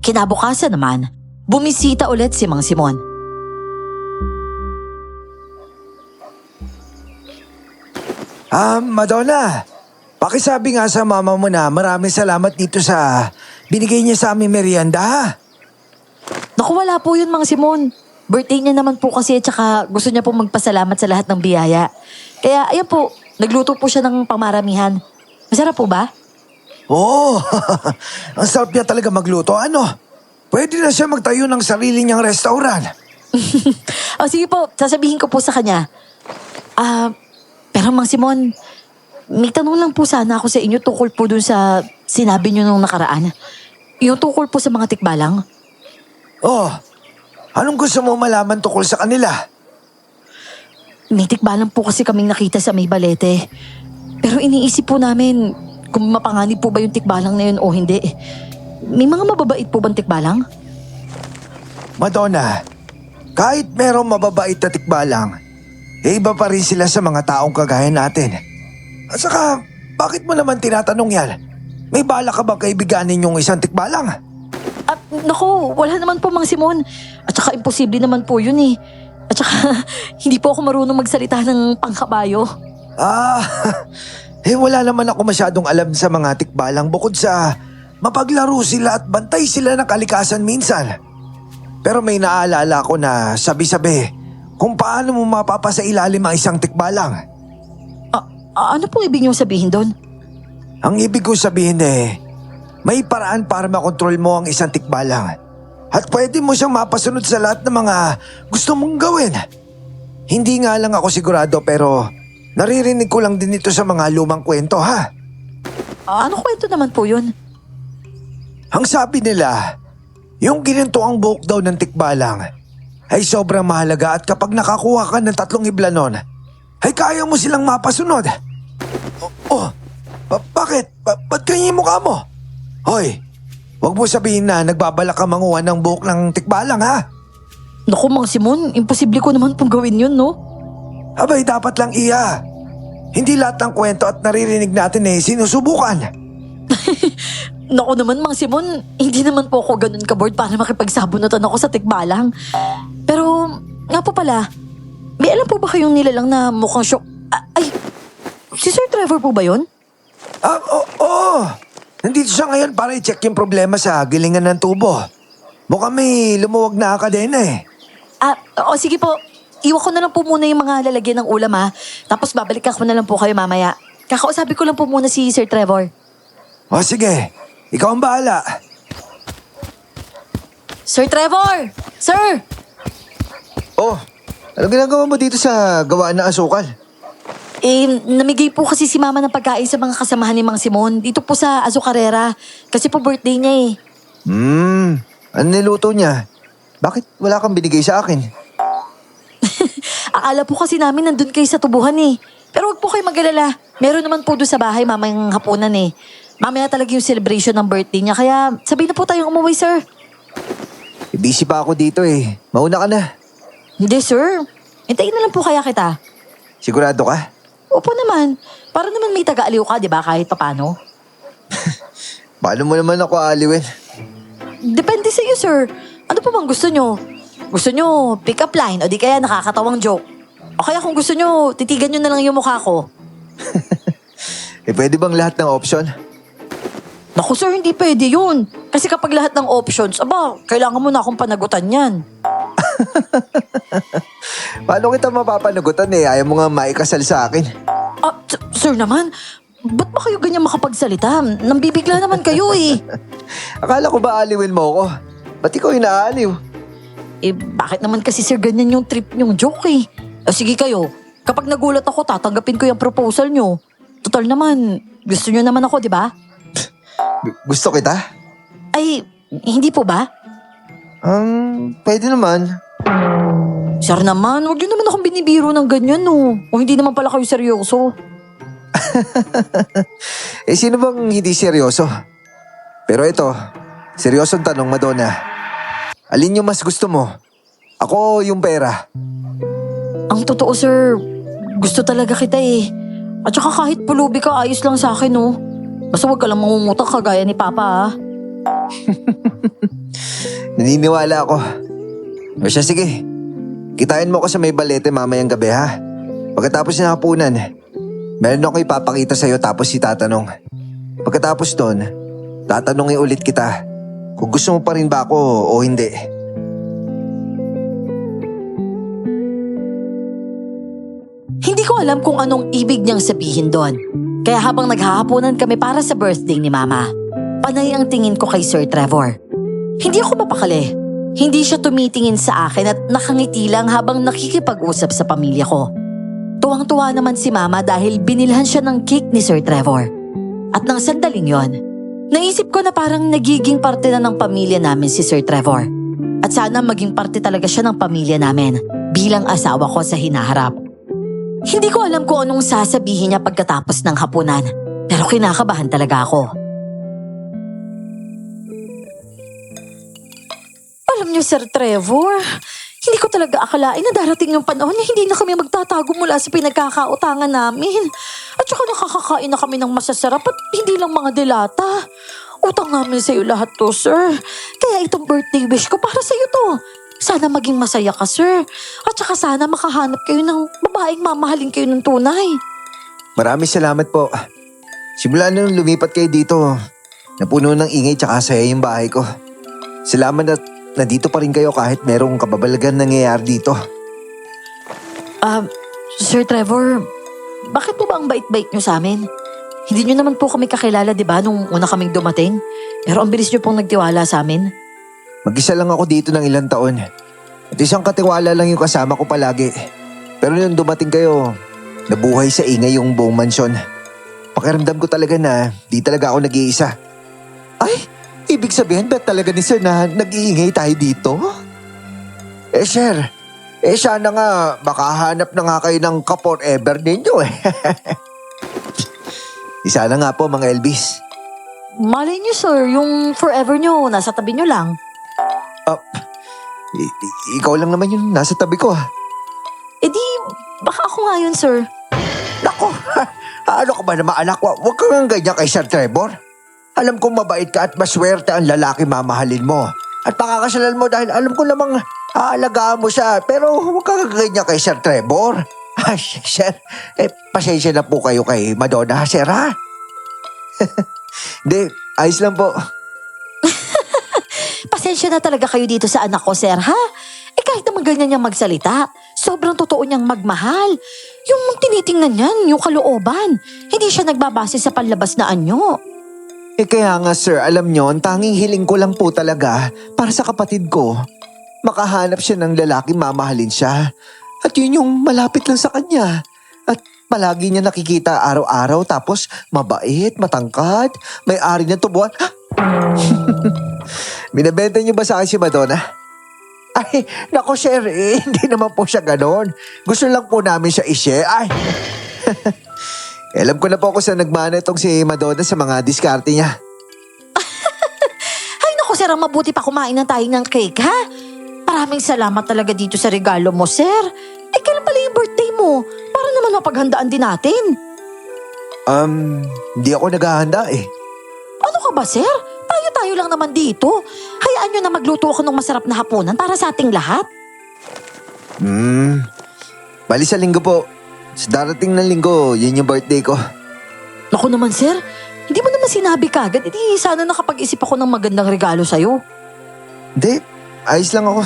Kinabukasan naman, bumisita ulit si Mang Simon. Madonna, pakisabi nga sa mama mo na maraming salamat dito sa binigay niya sa aming merienda, ha? Naku, wala po yun, Mang Simon. Birthday niya naman po kasi at saka gusto niya po magpasalamat sa lahat ng biyaya. Kaya ayan po, nagluto po siya ng pamaramihan. Masarap po ba? Oo, ang sarap niya talaga magluto. Ano? Pwede na siya magtayo ng sarili niyang restaurant. O sige po, sasabihin ko po sa kanya. Pero Mang Simon, may tanong lang po sana ako sa inyo tukol po dun sa sinabi niyo nung nakaraan. Yung tukol po sa mga tikbalang. Oh, anong gusto mo malaman tungkol sa kanila? May tikbalang po kasi kaming nakita sa may balete. Pero iniisip po namin kung mapanganib po ba yung tikbalang na yun o hindi. May mga mababait po bang tikbalang? Madonna, kahit merong mababait na tikbalang, iba pa rin sila sa mga taong kagaya natin. At saka, bakit mo naman tinatanong yan? May bala ka ba kaibiganin yung isang tikbalang? Naku, wala naman po, Mang Simon. At saka imposible naman po yun eh. At saka hindi po ako marunong magsalita ng pangkabayo. Wala naman ako masyadong alam sa mga tikbalang bukod sa mapaglaro sila at bantay sila ng kalikasan minsan. Pero may naalala ko na sabi-sabi kung paano mo mapapasailalim ang isang tikbalang. Ano pong ibig niyong sabihin doon? Ang ibig ko sabihin may paraan para makontrol mo ang isang tikbalang. At pwede mo siyang mapasunod sa lahat ng mga gusto mong gawin. Hindi nga lang ako sigurado pero naririnig ko lang din ito sa mga lumang kwento, ha? Ano kwento naman po yun? Ang sabi nila, yung gininto ang buhok daw ng tikbalang ay sobrang mahalaga at kapag nakakuha ka ng 3 iblanon, ay kaya mo silang mapasunod. Bakit? Ba't ganyan yung mukha mo? Hoy, wag mo sabihin na nagbabalak ka manguha ng buhok ng tikbalang, ha? Naku, Mang Simon, imposible ko naman pong gawin yun, no? Abay, dapat lang iya. Hindi lahat ng kwento at naririnig natin sinusubukan. Naku naman, Mang Simon, hindi naman po ako ganun ka-board para makipagsabunutan ako sa tikbalang. Pero, nga po pala, may alam po ba kayong nilalang na mukhang shock? Si Sir Trevor po ba yun? Oo. Nandito siya ngayon para i-check yung problema sa gilingan ng tubo. Mukhang may lumuwag na akadena Sige po. Iwan ko na lang po muna yung mga lalagyan ng ulam ha. Tapos babalik ako na lang po kayo mamaya. Kakausapin ko lang po muna si Sir Trevor. O sige, ikaw ang bahala. Sir Trevor! Sir! Oh, anong ginagawa mo dito sa gawaan ng asukal? Namigay po kasi si Mama ng pagkain sa mga kasamahan ni Mang Simon dito po sa Azucarera. Kasi po birthday niya eh. Ano niluto niya? Bakit wala kang binigay sa akin? Akala po kasi namin nandun kayo sa tubuhan eh. Pero wag po kayo mag-alala. Meron naman po doon sa bahay mamayang hapunan eh. Mamaya talaga yung celebration ng birthday niya. Kaya sabihin na po tayong umuwi, sir. Busy pa ako dito eh. Mauna ka na. Hindi, sir. Hintayin na lang po kaya kita. Sigurado ka? Opo naman. Para naman may taga-aliw ka, di ba? Kahit papano. Paano mo naman ako aaliwin? Depende sa iyo, sir. Ano pa bang gusto nyo? Gusto nyo pick up line o di kaya nakakatawang joke? O kaya kung gusto nyo, titigan nyo na lang yung mukha ko. Pwede bang lahat ng option? Naku, sir, hindi pwede yun. Kasi kapag lahat ng options, kailangan mo na akong panagutan yan. Paano kita mapapanagutan eh? Ayaw mo nga maikasal sa akin. Sir naman, ba't ba kayo ganyan makapagsalita? Nambibigla naman kayo eh. Akala ko ba aliwin mo ako? Ba't ikaw inaaliw? Bakit naman kasi sir ganyan yung trip niyong joke eh? Sige kayo, kapag nagulat ako, tatanggapin ko yung proposal niyo. Total naman, gusto niyo naman ako, di ba? Gusto kita? Ay, hindi po ba? Pwede naman. Sir naman, huwag niyo naman akong binibiro ng ganyan no. O hindi naman pala kayo seryoso. Sino bang hindi seryoso? Pero ito, seryosong tanong, Madonna. Alin yung mas gusto mo? Ako yung pera. Ang totoo sir, gusto talaga kita eh. At saka kahit pulubi ka, ayos lang sa akin no. Basta huwag ka lang mangungutang kagaya ni Papa ah. Naniniwala ako. O siya, sige. Kitain mo ako sa may balete mamayang gabi ha. Pagkatapos ng hapunan, meron ako ipapakita sa'yo tapos itatanong. Pagkatapos doon, tatanungin ulit kita kung gusto mo pa rin ba ako o hindi. Hindi ko alam kung anong ibig niyang sabihin doon. Kaya habang naghahaponan kami para sa birthday ni Mama, panay ang tingin ko kay Sir Trevor. Hindi ako mapakali. Hindi siya tumitingin sa akin at nakangiti lang habang nakikipag-usap sa pamilya ko. Tuwang-tuwa naman si Mama dahil binilhan siya ng cake ni Sir Trevor. At nang sandaling yon, naisip ko na parang nagiging parte na ng pamilya namin si Sir Trevor. At sana maging parte talaga siya ng pamilya namin bilang asawa ko sa hinaharap. Hindi ko alam kung anong sasabihin niya pagkatapos ng hapunan, pero kinakabahan talaga ako. Alam niyo, Sir Trevor, hindi ko talaga akalain na darating yung panahon na hindi na kami magtatago mula sa pinagkakautangan namin. At saka nakakakain na kami ng masasarap at hindi lang mga delata. Utang namin sa iyo lahat to, sir. Kaya itong birthday wish ko para sa iyo to. Sana maging masaya ka, sir. At saka sana makahanap kayo ng babaeng mamahalin kayo ng tunay. Maraming salamat po. Simula nung lumipat kayo dito, napuno ng ingay tsaka saya yung bahay ko. Salamat at nandito pa rin kayo kahit merong kababalagan nangyayari dito. Sir Trevor, bakit po ba ang bait-bait niyo sa amin? Hindi niyo naman po kami kakilala, di ba, nung una kaming dumating? Pero ang bilis niyo pong nagtiwala sa amin. Mag-isa lang ako dito ng ilang taon. At isang katiwala lang yung kasama ko palagi. Pero nung dumating kayo, nabuhay sa ingay yung buong mansyon. Pakiramdam ko talaga na di talaga ako nag-iisa. Ay, ibig sabihin ba talaga ni Sir na nag-iingay tayo dito? Sir, sana nga makahanap na nga kayo ng ka-forever ninyo eh. Isa na nga po mga Elvis. Malay niyo, sir, yung forever niyo, nasa tabi niyo lang. Ikaw lang naman yung nasa tabi ko ha. Eh di, baka ako nga yun, sir. Nako, ano ka ba naman anak? Huwag kang ganyan kay Sir Trevor. Alam kong mabait ka at maswerte ang lalaki mamahalin mo. At pakakasalan mo dahil alam ko namang aalagaan mo siya. Pero huwag kang ganyan kay Sir Trevor. Ay, sir, pasensya na po kayo kay Madonna, sir ha? Hindi, ayos lang po. Pasensya na talaga kayo dito sa anak ko, sir, ha? Kahit naman ganyan niyang magsalita, sobrang totoo niyang magmahal. Yung tinitingnan niyan, yung kalooban. Hindi siya nagbabase sa panlabas na anyo. Kaya nga sir, alam nyo, ang tanging hiling ko lang po talaga para sa kapatid ko. Makahanap siya ng lalaki mamahalin siya. At yun yung malapit lang sa kanya. At palagi niya nakikita araw-araw tapos mabait, matangkad, may-ari ng tubuan. Binabenta niyo ba sa akin si Madonna? Ay, nako sir, hindi naman po siya ganon. Gusto lang po namin siya i-share. Ay, alam ko na po kung saan nagmana itong si Madonna sa mga diskarte niya. Ay, naku, sir, ang mabuti pa kumain na tayo ng cake, ha? Maraming salamat talaga dito sa regalo mo, sir. Kailan pala yung birthday mo? Para naman mapaghandaan din natin. Hindi ako naghahanda eh. Ano ka ba, sir? Tayo lang naman dito. Hayaan nyo na magluto ako ng masarap na hapunan para sa ating lahat. Bali sa linggo po. Sa darating na linggo, yun yung birthday ko. Naku naman, sir. Hindi mo naman sinabi kagad, hindi sana nakapag-isip ako ng magandang regalo sa'yo. Hindi, ayos lang ako.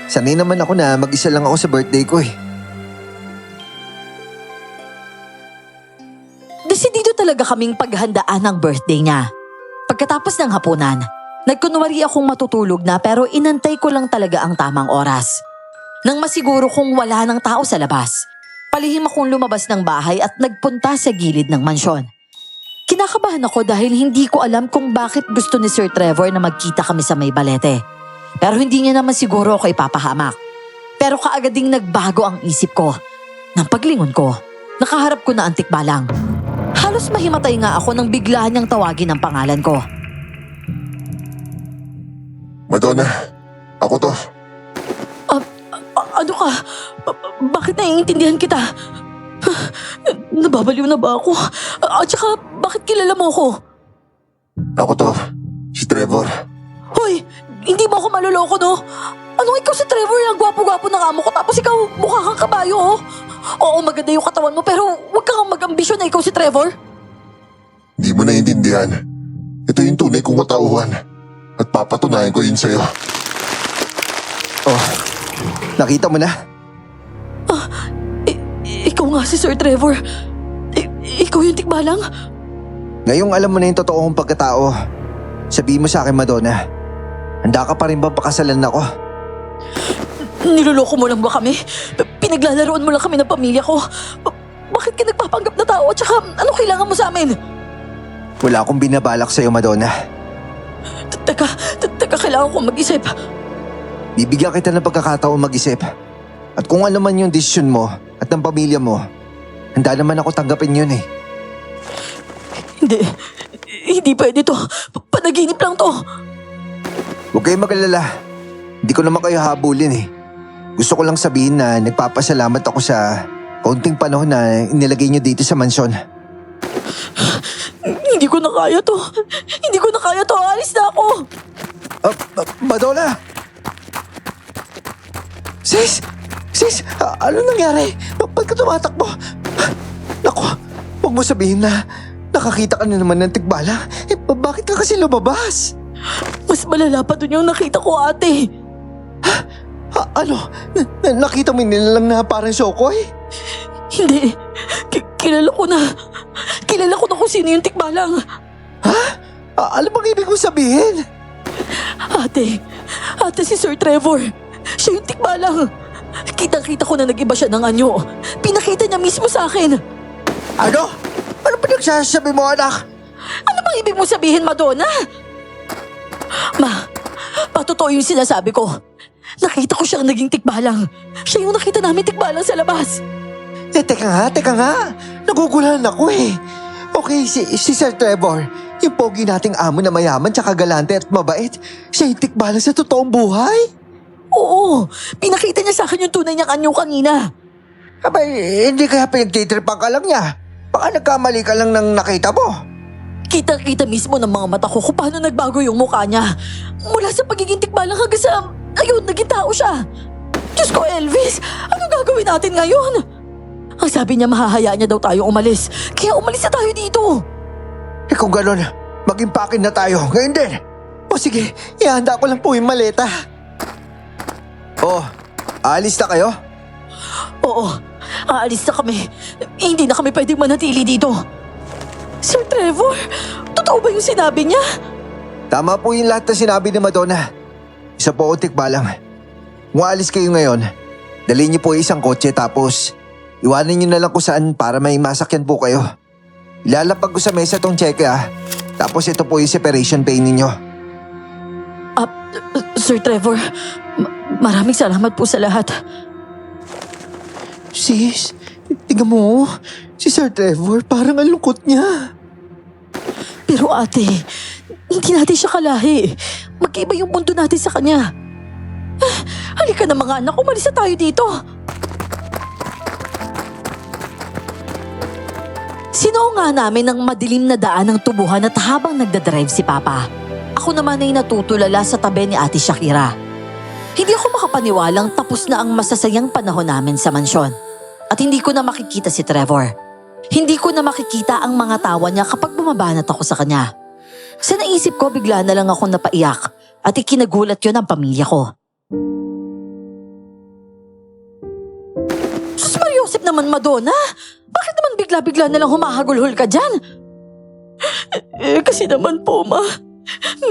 Sanay naman ako na mag-isa lang ako sa birthday ko eh. Desidido talaga kaming paghandaan ng birthday niya. Pagkatapos ng hapunan, nagkunwari akong matutulog na pero inantay ko lang talaga ang tamang oras. Nang masiguro kung wala ng tao sa labas, palihim akong lumabas ng bahay at nagpunta sa gilid ng mansyon. Kinakabahan ako dahil hindi ko alam kung bakit gusto ni Sir Trevor na magkita kami sa may balete. Pero hindi niya naman siguro ako ipapahamak. Pero kaagad ding nagbago ang isip ko. Nang paglingon ko, nakaharap ko na ang tikbalang. Halos mahimatay nga ako nang bigla niyang tawagin ang pangalan ko. Madonna, ako to. Ano ka? Bakit naiintindihan kita? Nababaliw na ba ako? At saka, bakit kilala mo ako? Ako to. Si Trevor. Hoy, hindi mo ako maluloko, no? Anong ikaw si Trevor? Ang gwapo-gwapo ng amo ko tapos ikaw mukha kang kabayo, oh. Oo, maganda yung katawan mo pero huwag kang mag-ambisyon na ikaw si Trevor. Di mo naiintindihan. Ito yung tunay kong katauhan. At papatunayan ko yun sa'yo. Oh, nakita mo na? Ikaw nga si Sir Trevor. Ikaw yung tikbalang? Ngayong alam mo na yung totoong pagkatao, sabihin mo sa akin, Madonna, handa ka pa rin ba pakasalan ako? Niloloko mo lang ba kami? Pinaglalaroan mo lang kami ng pamilya ko? Bakit ka nagpapanggap na tao at saka ano kailangan mo sa amin? Wala akong binabalak sa'yo, Madonna. Teka, kailangan ko mag-isip. Bibigyan kita ng pagkakataon mag-isip. At kung ano man yung desisyon mo at ng pamilya mo, handa naman ako tanggapin yun eh. Hindi pwede to. Panaginip lang to. Huwag kayong mag-alala. Hindi ko naman kayo habulin eh. Gusto ko lang sabihin na nagpapasalamat ako sa kaunting panahon na inilagay niyo dito sa mansyon. Hindi ko na kaya to. Hindi ko na kaya to. Alis na ako. Madonna! Sis! Ano nangyari? Ba't ka tumatakbo? Naku, huwag mo sabihin na nakakita ka na naman ng tikbala. Bakit ka kasi lumabas? Mas malala pa dun yung nakita ko, ate. Ano? Nakita mo yung nilalang na parang Shokoy? Hindi. Kilala ko na. Kilala ko na kung sino yung tikbalang. Ha? Ano bang ibig mo sabihin? Ate si Sir Trevor. Siya yung tikbalang. Kitang-kita ko na nag-iba siya ng anyo. Pinakita niya mismo sa akin. Ano? Ano pinagsasabi mo, anak? Ano bang ibig mo sabihin, Madonna? Ma, patotoo yung sinasabi ko. Nakita ko siyang naging tikbalang. Siya yung nakita namin tikbalang sa labas. Teka nga. Nagugulahan ako eh. Okay, si Sir Trevor, yung pogi nating amo na mayaman tsaka galante at mabait, siya yung tikbalang sa totoong buhay? Oo, pinakita niya sa akin yung tunay niyang anyo kanina. Abay, hindi kaya pinagtitripan ka lang niya. Baka nagkamali ka lang ng nakita mo. Kita-kita mismo ng mga mata ko kung paano nagbago yung mukha niya. Mula sa pagiging tikbalang hanggang sa, ayun, naging tao siya. Diyos ko, Elvis, anong gagawin natin ngayon? Ang sabi niya mahahayaan niya daw tayo umalis. Kaya umalis na tayo dito. Kung gano'n, mag-impakin na tayo. Ngayon din. O sige, ihanda ko lang po yung maleta. Oh, aalis na kayo? Oo, aalis na kami. Hindi na kami pwedeng manatili dito. Sir Trevor, totoo ba yung sinabi niya? Tama po yung lahat na sinabi ni Madonna. Isa po o tikbalang. Kung aalis kayo ngayon, dalhin niyo po isang kotse tapos iwanan niyo na lang kung saan para may masakyan po kayo. Ilalapag ko sa mesa tong cheque Tapos ito po yung separation pay ninyo. Sir Trevor, maraming salamat po sa lahat. Sis, tingnan mo. Si Sir Trevor parang ang lungkot niya. Pero ate, hindi natin siya kalahi. Magkaiba yung punto natin sa kanya. Halika na mga anak, umalis na tayo dito. Sinuo nga namin ng madilim na daan ng tubuhan at habang nagdadrive si Papa, ako naman ay natutulala sa tabi ni Ate Shakira. Hindi ako makapaniwalang tapos na ang masasayang panahon namin sa mansyon. At hindi ko na makikita si Trevor. Hindi ko na makikita ang mga tawa niya kapag bumabanat ako sa kanya. Sa naisip ko, bigla na lang ako napaiyak at ikinagulat yun ang pamilya ko. Sus Mariosep naman, Madonna! Bakit naman bigla-bigla na lang humahagulhol ka dyan? Kasi naman po, Ma.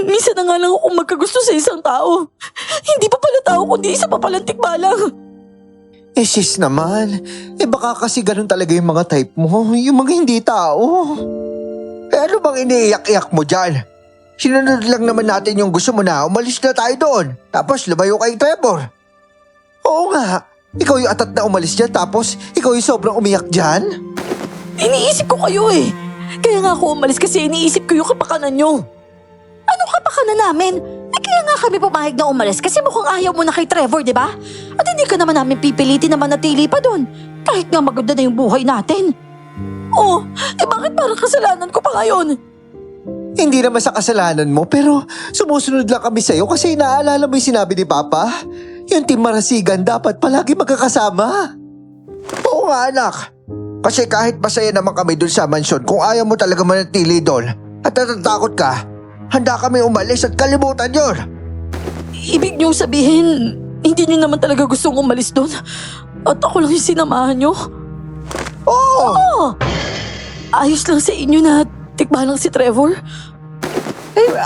Minsan na nga lang ako magkagusto sa isang tao. Hindi pa pala tao kundi isa pa palang tikbalang. Sis naman, baka kasi ganun talaga yung mga type mo, yung mga hindi tao. Ano bang iniiyak-iyak mo dyan? Sinunod lang naman natin yung gusto mo na umalis na tayo doon, tapos lumayo kay Trevor. Oo nga, ikaw yung atat na umalis dyan tapos ikaw yung sobrang umiyak dyan? Iniisip ko kayo eh. Kaya nga ako umalis kasi iniisip ko yung kapakanan nyo. Anong kapakanan namin? Kaya nga kami pumayag na umalis kasi mukhang ayaw mo na kay Trevor, di ba? At hindi ka naman namin pipilitin na manatili pa doon. Kahit nga maganda na yung buhay natin. Oh, bakit parang kasalanan ko pa ngayon? Hindi naman sa kasalanan mo pero sumusunod lang kami sa'yo kasi naalala mo yung sinabi ni Papa? Yung Team Marasigan dapat palagi magkakasama. Oo nga anak. Kasi kahit masaya naman kami dun sa mansyon kung ayaw mo talaga manatili doon at natatakot ka, handa kami umalis at kalimutan yun. Ibig niyong sabihin, hindi niyo naman talaga gustong umalis doon? At ako lang yung sinamahan niyo? Oo! Oh! Ayos lang sa inyo na tikbalang si Trevor?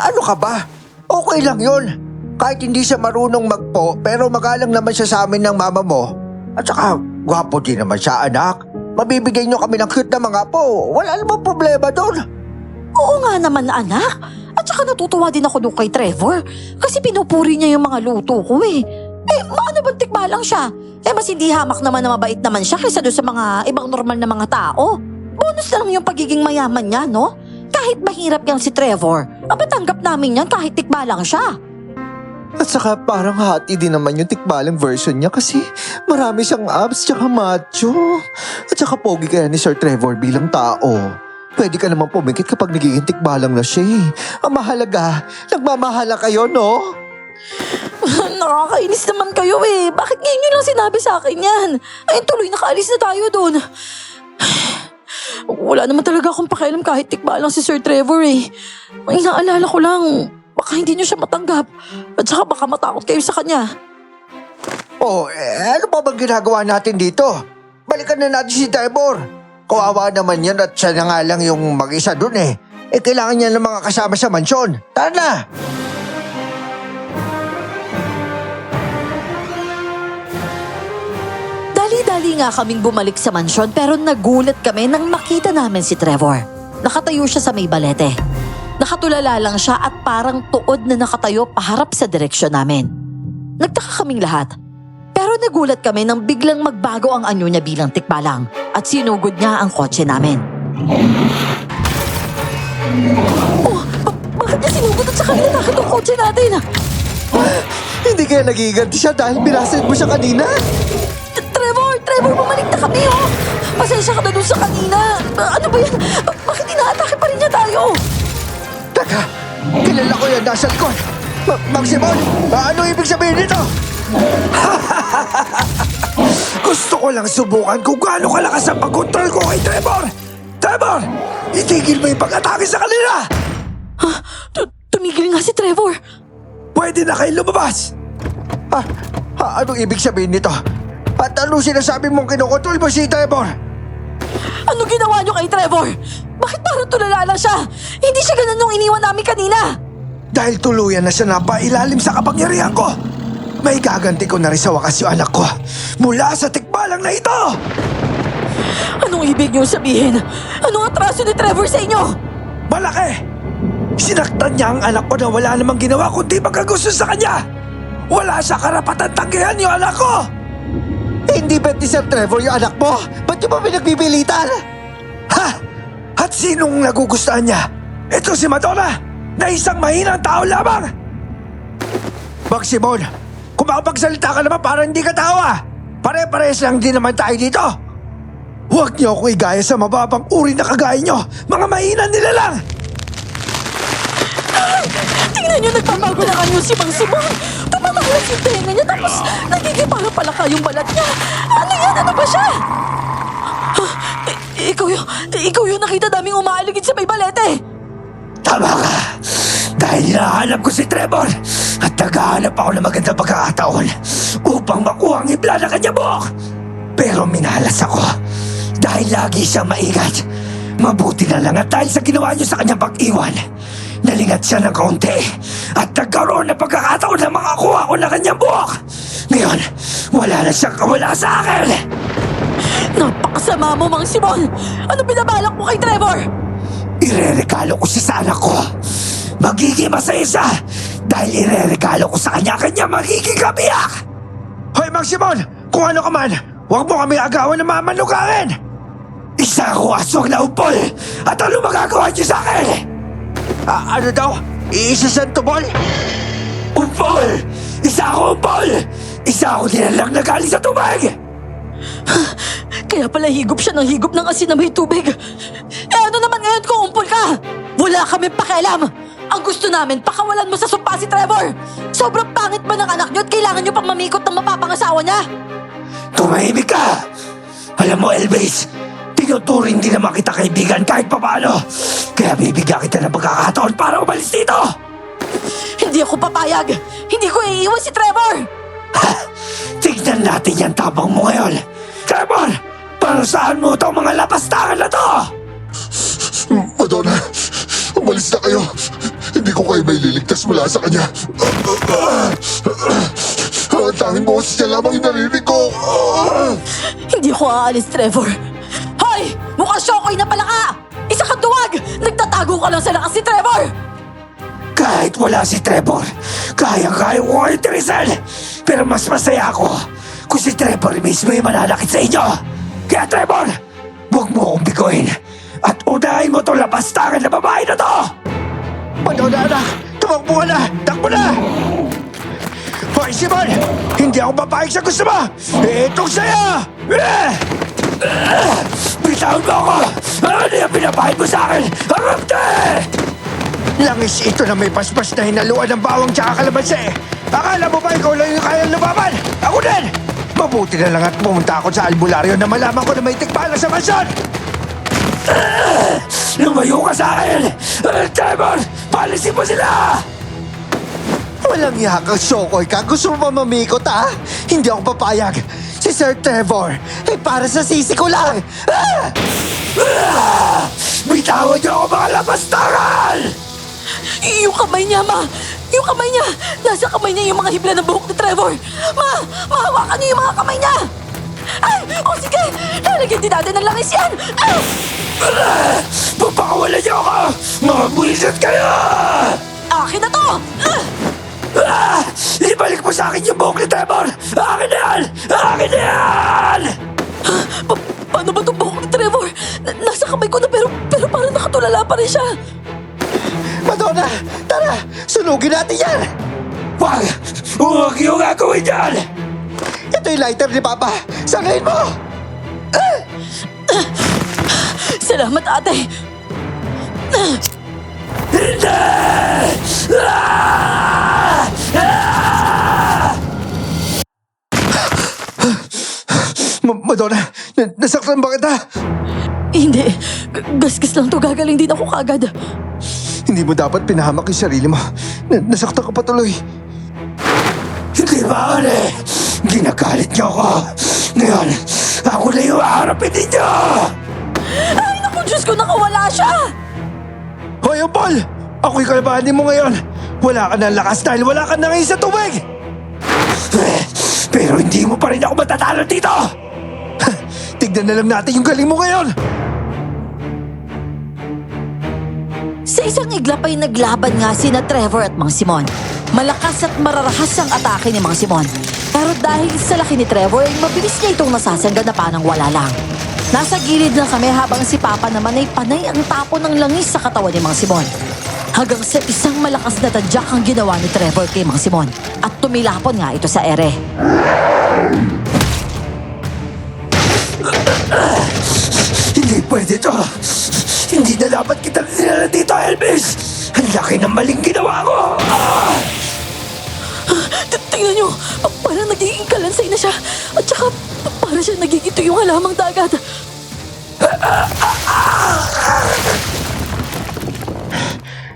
Ano ka ba? Okay lang yun. Kahit hindi siya marunong magpo, pero magalang naman siya sa amin ng mama mo. At saka, gwapo din naman siya, anak. Mabibigay niyo kami ng cute na mga po. Wala namang problema doon. Oo nga naman, anak. At saka natutuwa din ako doon kay Trevor. Kasi pinupuri niya yung mga luto ko eh. Ano bang tikbalang siya? Mas hindi hamak naman na mabait naman siya kaysa doon sa mga ibang normal na mga tao. Bonus na lang yung pagiging mayaman niya, no? Kahit mahirap yang si Trevor, matanggap namin yan kahit tikbalang siya. At saka parang hati din naman yung tikbalang version niya kasi marami siyang abs tsaka macho. At saka pogi kaya ni Sir Trevor bilang tao. Pwede ka naman pumikit kapag nagiging tikbalang na siya eh. Ang mahalaga, nagmamahala kayo, no? Nakakainis naman kayo eh. Bakit ngayon nyo lang sinabi sa akin yan? Tuloy nakaalis na tayo doon. Wala naman talaga akong pakialam kahit tikbalang si Sir Trevor eh. Ang inaalala ko lang, baka hindi nyo siya matanggap. At saka baka matakot kayo sa kanya. Ano pa bang ginagawa natin dito? Balikan na natin si Trevor. Kawawa naman yan at siya na nga lang yung mag-isa dun eh. Kailangan niya ng mga kasama sa mansyon. Tara na! Dali-dali nga kaming bumalik sa mansyon pero nagulat kami nang makita namin si Trevor. Nakatayo siya sa may balete. Nakatulala lang siya at parang tuod na nakatayo paharap sa direksyon namin. Nagtaka kaming lahat. Pero nagulat kami nang biglang magbago ang anyo niya bilang tikbalang at sinugod niya ang kotse namin. Bakit niya sinugod at saka inatakot ang kotse natin? Hindi kaya nagiganti siya dahil binasid mo siya kanina? Trevor, bumalik na kami oh! Pasensya ka na dun sa kanina. Ano ba yan? Bakit inaatake pa rin niya tayo? Teka, kilala ko yan nasa likod. Maximon, ano ibig sabihin nito? Gusto ko lang subukan kung gaano kalakas ang pag-control ko kay Trevor. Trevor, itigil mo yung pag-atake sa kanila. Tumigil nga si Trevor. Pwede na kayo lumabas. Anong ibig sabihin nito? At ano sinasabi mong kinokontrol mo si Trevor? Ano ginawa niyo kay Trevor? Bakit parang tulala lang siya? Hindi siya ganun nung iniwan namin kanina. Dahil tuluyan na siya napailalim sa kapangyarihan ko. May gaganti ko na rin sa wakas yung anak ko mula sa tikbalang na ito. Anong ibig niyo sabihin? Anong atraso ni Trevor sa inyo? Malaki! Sinaktan niya ang anak ko na wala namang ginawa kundi magkagusto sa kanya. Wala sa karapatan tanggihan yung anak ko. Hindi ba't ni Sir Trevor yung anak mo? Ba't yung ba pinagpipilitan? Ha? At sinong nagugustuhan niya? Ito si Madonna na isang mahinang tao lamang. Maximon, kung makapagsalita ka naman parang hindi ka tawa. Pare-parehas lang din naman tayo dito. Huwag niyo ako igaya sa mababang uri na kagaya niyo. Mga mahinan nila lang. Tingnan niyo, nagbabago na kayo si Mang Simon. Tumatakas yung tenga niya tapos nagiging para palaka yung balat niya. Ano yan? Ano ba siya? Ikaw yung nakita naming umaaligid sa may balete. Tama ka. Dahil hinahanap ko si Trevor at naghahanap ako ng magandang pagkakataon upang makuha ang hibla ng kanya buhok. Pero minalas ako dahil lagi siyang maingat. Mabuti na lang at dahil sa ginawa niyo sa kanyang pag-iwan, nalingat siya ng kaunti at nagkaroon ng pagkakataon na makakuha ko ng kanyang buhok. Ngayon, wala na siyang kawala sa akin. Napakasama mo, Mang Simon. Ano binabalak mo kay Trevor? Ireregalo ko siya sa anak ko. Magiging masaya siya dahil ireregalo ko sa kanya magiging kabiyak. Hoy, Mang Simon! Kung ano ka man, huwag mo kami agawan ng mamanukangin! Isa ako aswang na upol at ano magagawa niyo sa akin? Ano daw? Isa siyang tubol? Upol! Isa ako upol! Isa ako nilalang na galing sa tubig! Kaya pala higop siya ng higop ng asin na may tubig. Ano naman ngayon kung umpol ka? Wala kami pakialam. Ang gusto namin, pakawalan mo sa sumpa si Trevor. Sobrang pangit ba ng anak niyo at kailangan niyo pang mamikot ng mapapangasawa niya? Tumahimik ka! Alam mo, Elvis, tinuturing din naman kita kaibigan kahit papaano. Kaya bibigyan kita ng pagkakataon para umalis dito. Hindi ako papayag. Hindi ko iiwan si Trevor. Ha! Tignan natin yan tabang mo ngayon. Trevor, para saan mo itong mga lapastangan na to? Madonna, umalis na kayo. Hindi ko kayo may liligtas mula sa kanya. Ang tanging boses niya lamang yung narinig ko. Hindi ako aalis, Trevor. Hoy! Mukhang syokoy na pala ka! Isa kang duwag! Nagtatago ka lang sa lakas si Trevor! Kahit wala si Trevor, kaya-kaya ko kayo, Teresel. Pero mas masaya ako kung si Trevor mismo yung mananakit sa inyo. Kaya Trevor, huwag mo akong biguin. At unahin mo itong lapastangan na babae na to! Madonna, anak! Tumakbo ka na! Takbo na! Hoy, Simon! Hindi ako papayag sa gusto mo! Itong sa'yo! Bitawan mo ako! Ano yung pinapahid mo sa akin? Harapte! Langis ito na may paspas na hinaluan ng bawang tsaka kalamansi. Akala mo ba ikaw lang yung kayang lumaban? Ako din! Mabuti na lang at pumunta ako sa albularyo na malaman ko na may tikpala sa mansyon! Lumayo ka sa akin! Trevor! Palisin mo sila! Walang yakang Shokoy ka. Gusto mo ba mamikot, ha? Hindi ako papayag. Si Sir Trevor, para sa sisi ko lang. Bitawan niyo ako mga lapastangan! Yung kamay niya, Ma! Yung kamay niya! Nasa kamay niya yung mga hibla ng buhok ni Trevor! Ma! Mahawakan niyo yung mga kamay niya! Ay! O sige! Lalagyan din natin ng langis yan! Ay! Papakawalan niyo ako! Mga buwisit kayo! Akin na to! Ibalik mo sa akin yung buhok ni Trevor! Akin na yan! Akin na yan! Paano ba itong buhok ni Trevor? Nasa kamay ko na pero parang nakatulala pa rin siya. Madonna, tara! Sunugin natin yan! Wag! Huwag yung gagawin yan! Ito yung lighter ni Papa. Sanayin mo! Salamat, ate. Hindi! Madonna, nasaktan ba kita? Hindi. Gasgas lang to. Gagaling din ako kagad. Hindi mo dapat pinahamak yung sarili mo. Nasaktan ka patuloy. Hindi maaari! Ginagalit niyo ako! Ngayon, ako na yung haharapin ninyo! Ay, naku, Diyos ko, nakawala siya! Hoy, Paul! Ako'y kalabanin mo ngayon! Wala ka ng lakas dahil wala ka na ngayon sa tubig! Pero hindi mo pa rin ako matatalo dito! Tignan na lang natin yung galing mo ngayon! Sa isang iglap ay naglaban nga sina Trevor at Mang Simon. Malakas at mararahas ang atake ni Mang Simon. Pero dahil sa laki ni Trevor ay mabilis niya itong nasasagad na parang wala lang. Nasa gilid lang kami habang si Papa naman ay panay ang tapo ng langis sa katawan ni Mang Simon. Hanggang sa isang malakas na tadyak ang ginawa ni Trevor kay Mang Simon at tumilapon nga ito sa ere. Hindi pwede to! Hindi na dapat kita dinala dito, Elvis! Ang laki ng maling ginawa ko! Tingnan niyo, parang nagiging kalansay na siya. At saka parang siya nagigito yung halamang dagat.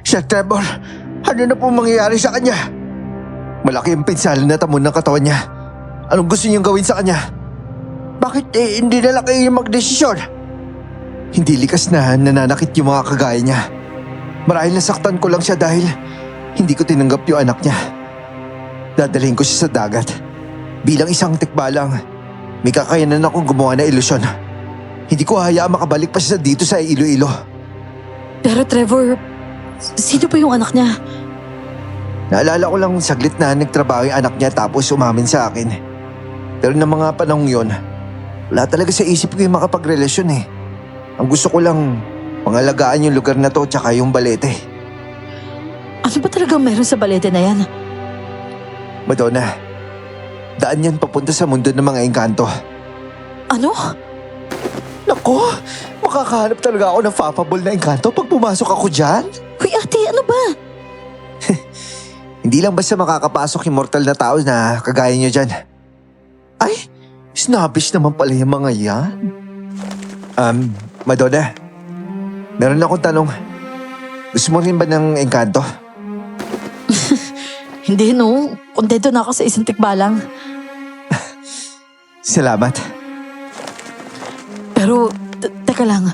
Sir Trevor, ano na po mangyayari sa kanya? Malaki ang pinsala na tamon ng katawan niya. Anong gusto niyong gawin sa kanya? Bakit hindi na lang kayo magdesisyon? Hindi likas na nananakit yung mga kagaya niya. Marahil nasaktan ko lang siya dahil hindi ko tinanggap yung anak niya. Dadalhin ko siya sa dagat. Bilang isang tikbalang, may kakayanan akong gumawa na ilusyon. Hindi ko hayaan makabalik pa siya dito sa Iloilo. Pero Trevor, sino pa yung anak niya? Naalala ko lang saglit na nagtrabaho yung anak niya tapos umamin sa akin. Pero ng mga panahong yun, wala talaga sa isip ko yung makapagrelasyon eh. Ang gusto ko lang, pangalagaan yung lugar na to tsaka yung balete. Ano ba talagang meron sa balete na yan? Madonna, daan yan papunta sa mundo ng mga engkanto. Ano? Nako, makakahanap talaga ako ng affable na engkanto pag pumasok ako dyan. Uy ate, ano ba? Hindi lang basta makakapasok yung mortal na tao na kagaya nyo dyan. Ay, snobbish naman pala yung mga yan. Madonna, meron akong tanong. Gusto mo rin ba ng engkanto? Hindi no, kontento na ako sa isang tikbalang. Salamat. Pero, teka lang.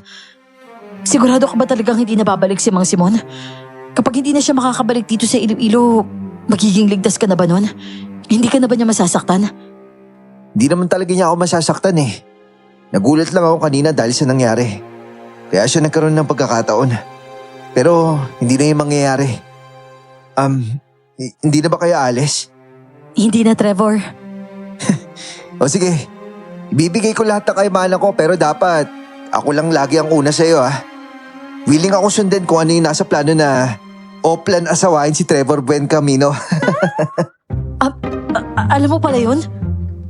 Sigurado ka ba talagang hindi na babalik si Mang Simon? Kapag hindi na siya makakabalik dito sa Iloilo, magiging ligtas ka na ba nun? Hindi ka na ba niya masasaktan? Hindi naman talaga niya ako masasaktan eh. Nagulat lang ako kanina dahil sa nangyari. Kaya siya nagkaroon ng pagkakataon. Pero hindi na yung mangyayari. Hindi na ba kaya alis? Hindi na, Trevor. O sige, ibibigay ko lahat ng kayamanan ko pero dapat ako lang lagi ang una sa'yo ah. Willing ako sundan kung ano yung nasa plano na o-plan asawain si Trevor Buencamino. Alam mo pala yun?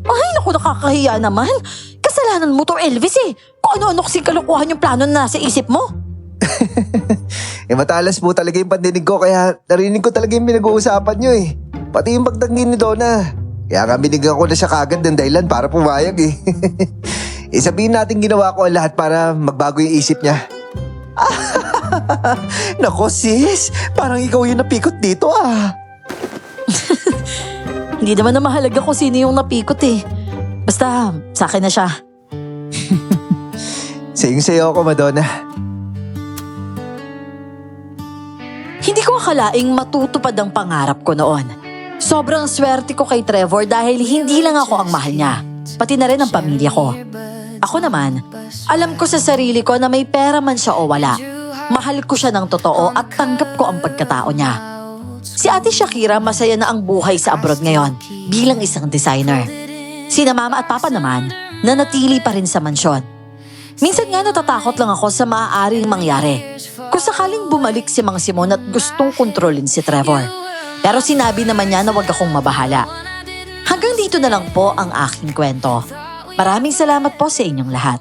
Ay, naku, nakakahiya naman. Kasalanan mo to, Elvis eh. Kung ano-ano kasing kalukuhan yung plano na nasa isip mo. Matalas po talaga yung pandinig ko kaya narinig ko talaga yung pinag-uusapan nyo eh. Pati yung pagtanggi ni Donna. Kaya nga binigyan ko na siya kagad ng dahilan para pumayag eh. Sabihin natin ginawa ko ang lahat para magbago yung isip niya. Nako sis, parang ikaw yung napikot dito ah. Hindi naman na mahalaga kung sino yung napikot eh. Basta, sa akin na siya. Sayong-sayo ako, Madonna. Hindi ko akalaing matutupad ang pangarap ko noon. Sobrang swerte ko kay Trevor dahil hindi lang ako ang mahal niya, pati na rin ang pamilya ko. Ako naman, alam ko sa sarili ko na may pera man siya o wala. Mahal ko siya ng totoo at tanggap ko ang pagkatao niya. Si Ate Shakira masaya na ang buhay sa abroad ngayon bilang isang designer. Sina Mama at Papa naman nanatili pa rin sa mansyon. Minsan nga natatakot lang ako sa maaaring mangyari. Kung sakaling bumalik si Mang Simon at gustong kontrolin si Trevor. Pero sinabi naman niya na wag akong mabahala. Hanggang dito na lang po ang aking kwento. Maraming salamat po sa inyong lahat.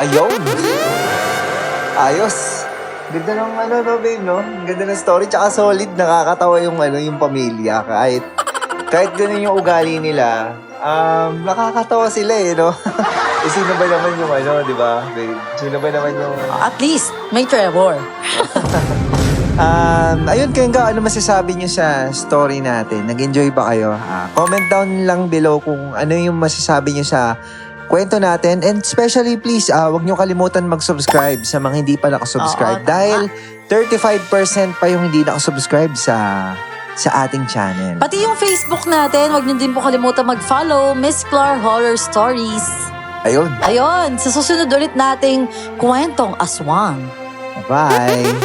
Ayun. Ayos. Ganda ng babe, no? Ganda ng story. Tsaka solid, nakakatawa yung yung pamilya. Kahit ganun yung ugali nila, nakakatawa sila eh, no? Sino ba naman yung di ba, babe? Sino ba naman yung... At least, may Trevor. Ayun, Kenga, ano masasabi niyo sa story natin? Nag-enjoy ba kayo? Comment down lang below kung ano yung masasabi niyo sa kwento natin. And especially, please, wag niyo kalimutan mag-subscribe sa mga hindi pa nakasubscribe. Oo, dahil 35% pa yung hindi nakasubscribe sa ating channel. Pati yung Facebook natin, wag niyo din po kalimutan mag-follow Miss Clar Horror Stories. Ayun. Ayun, sa susunod ulit nating kwentong aswang. Bye!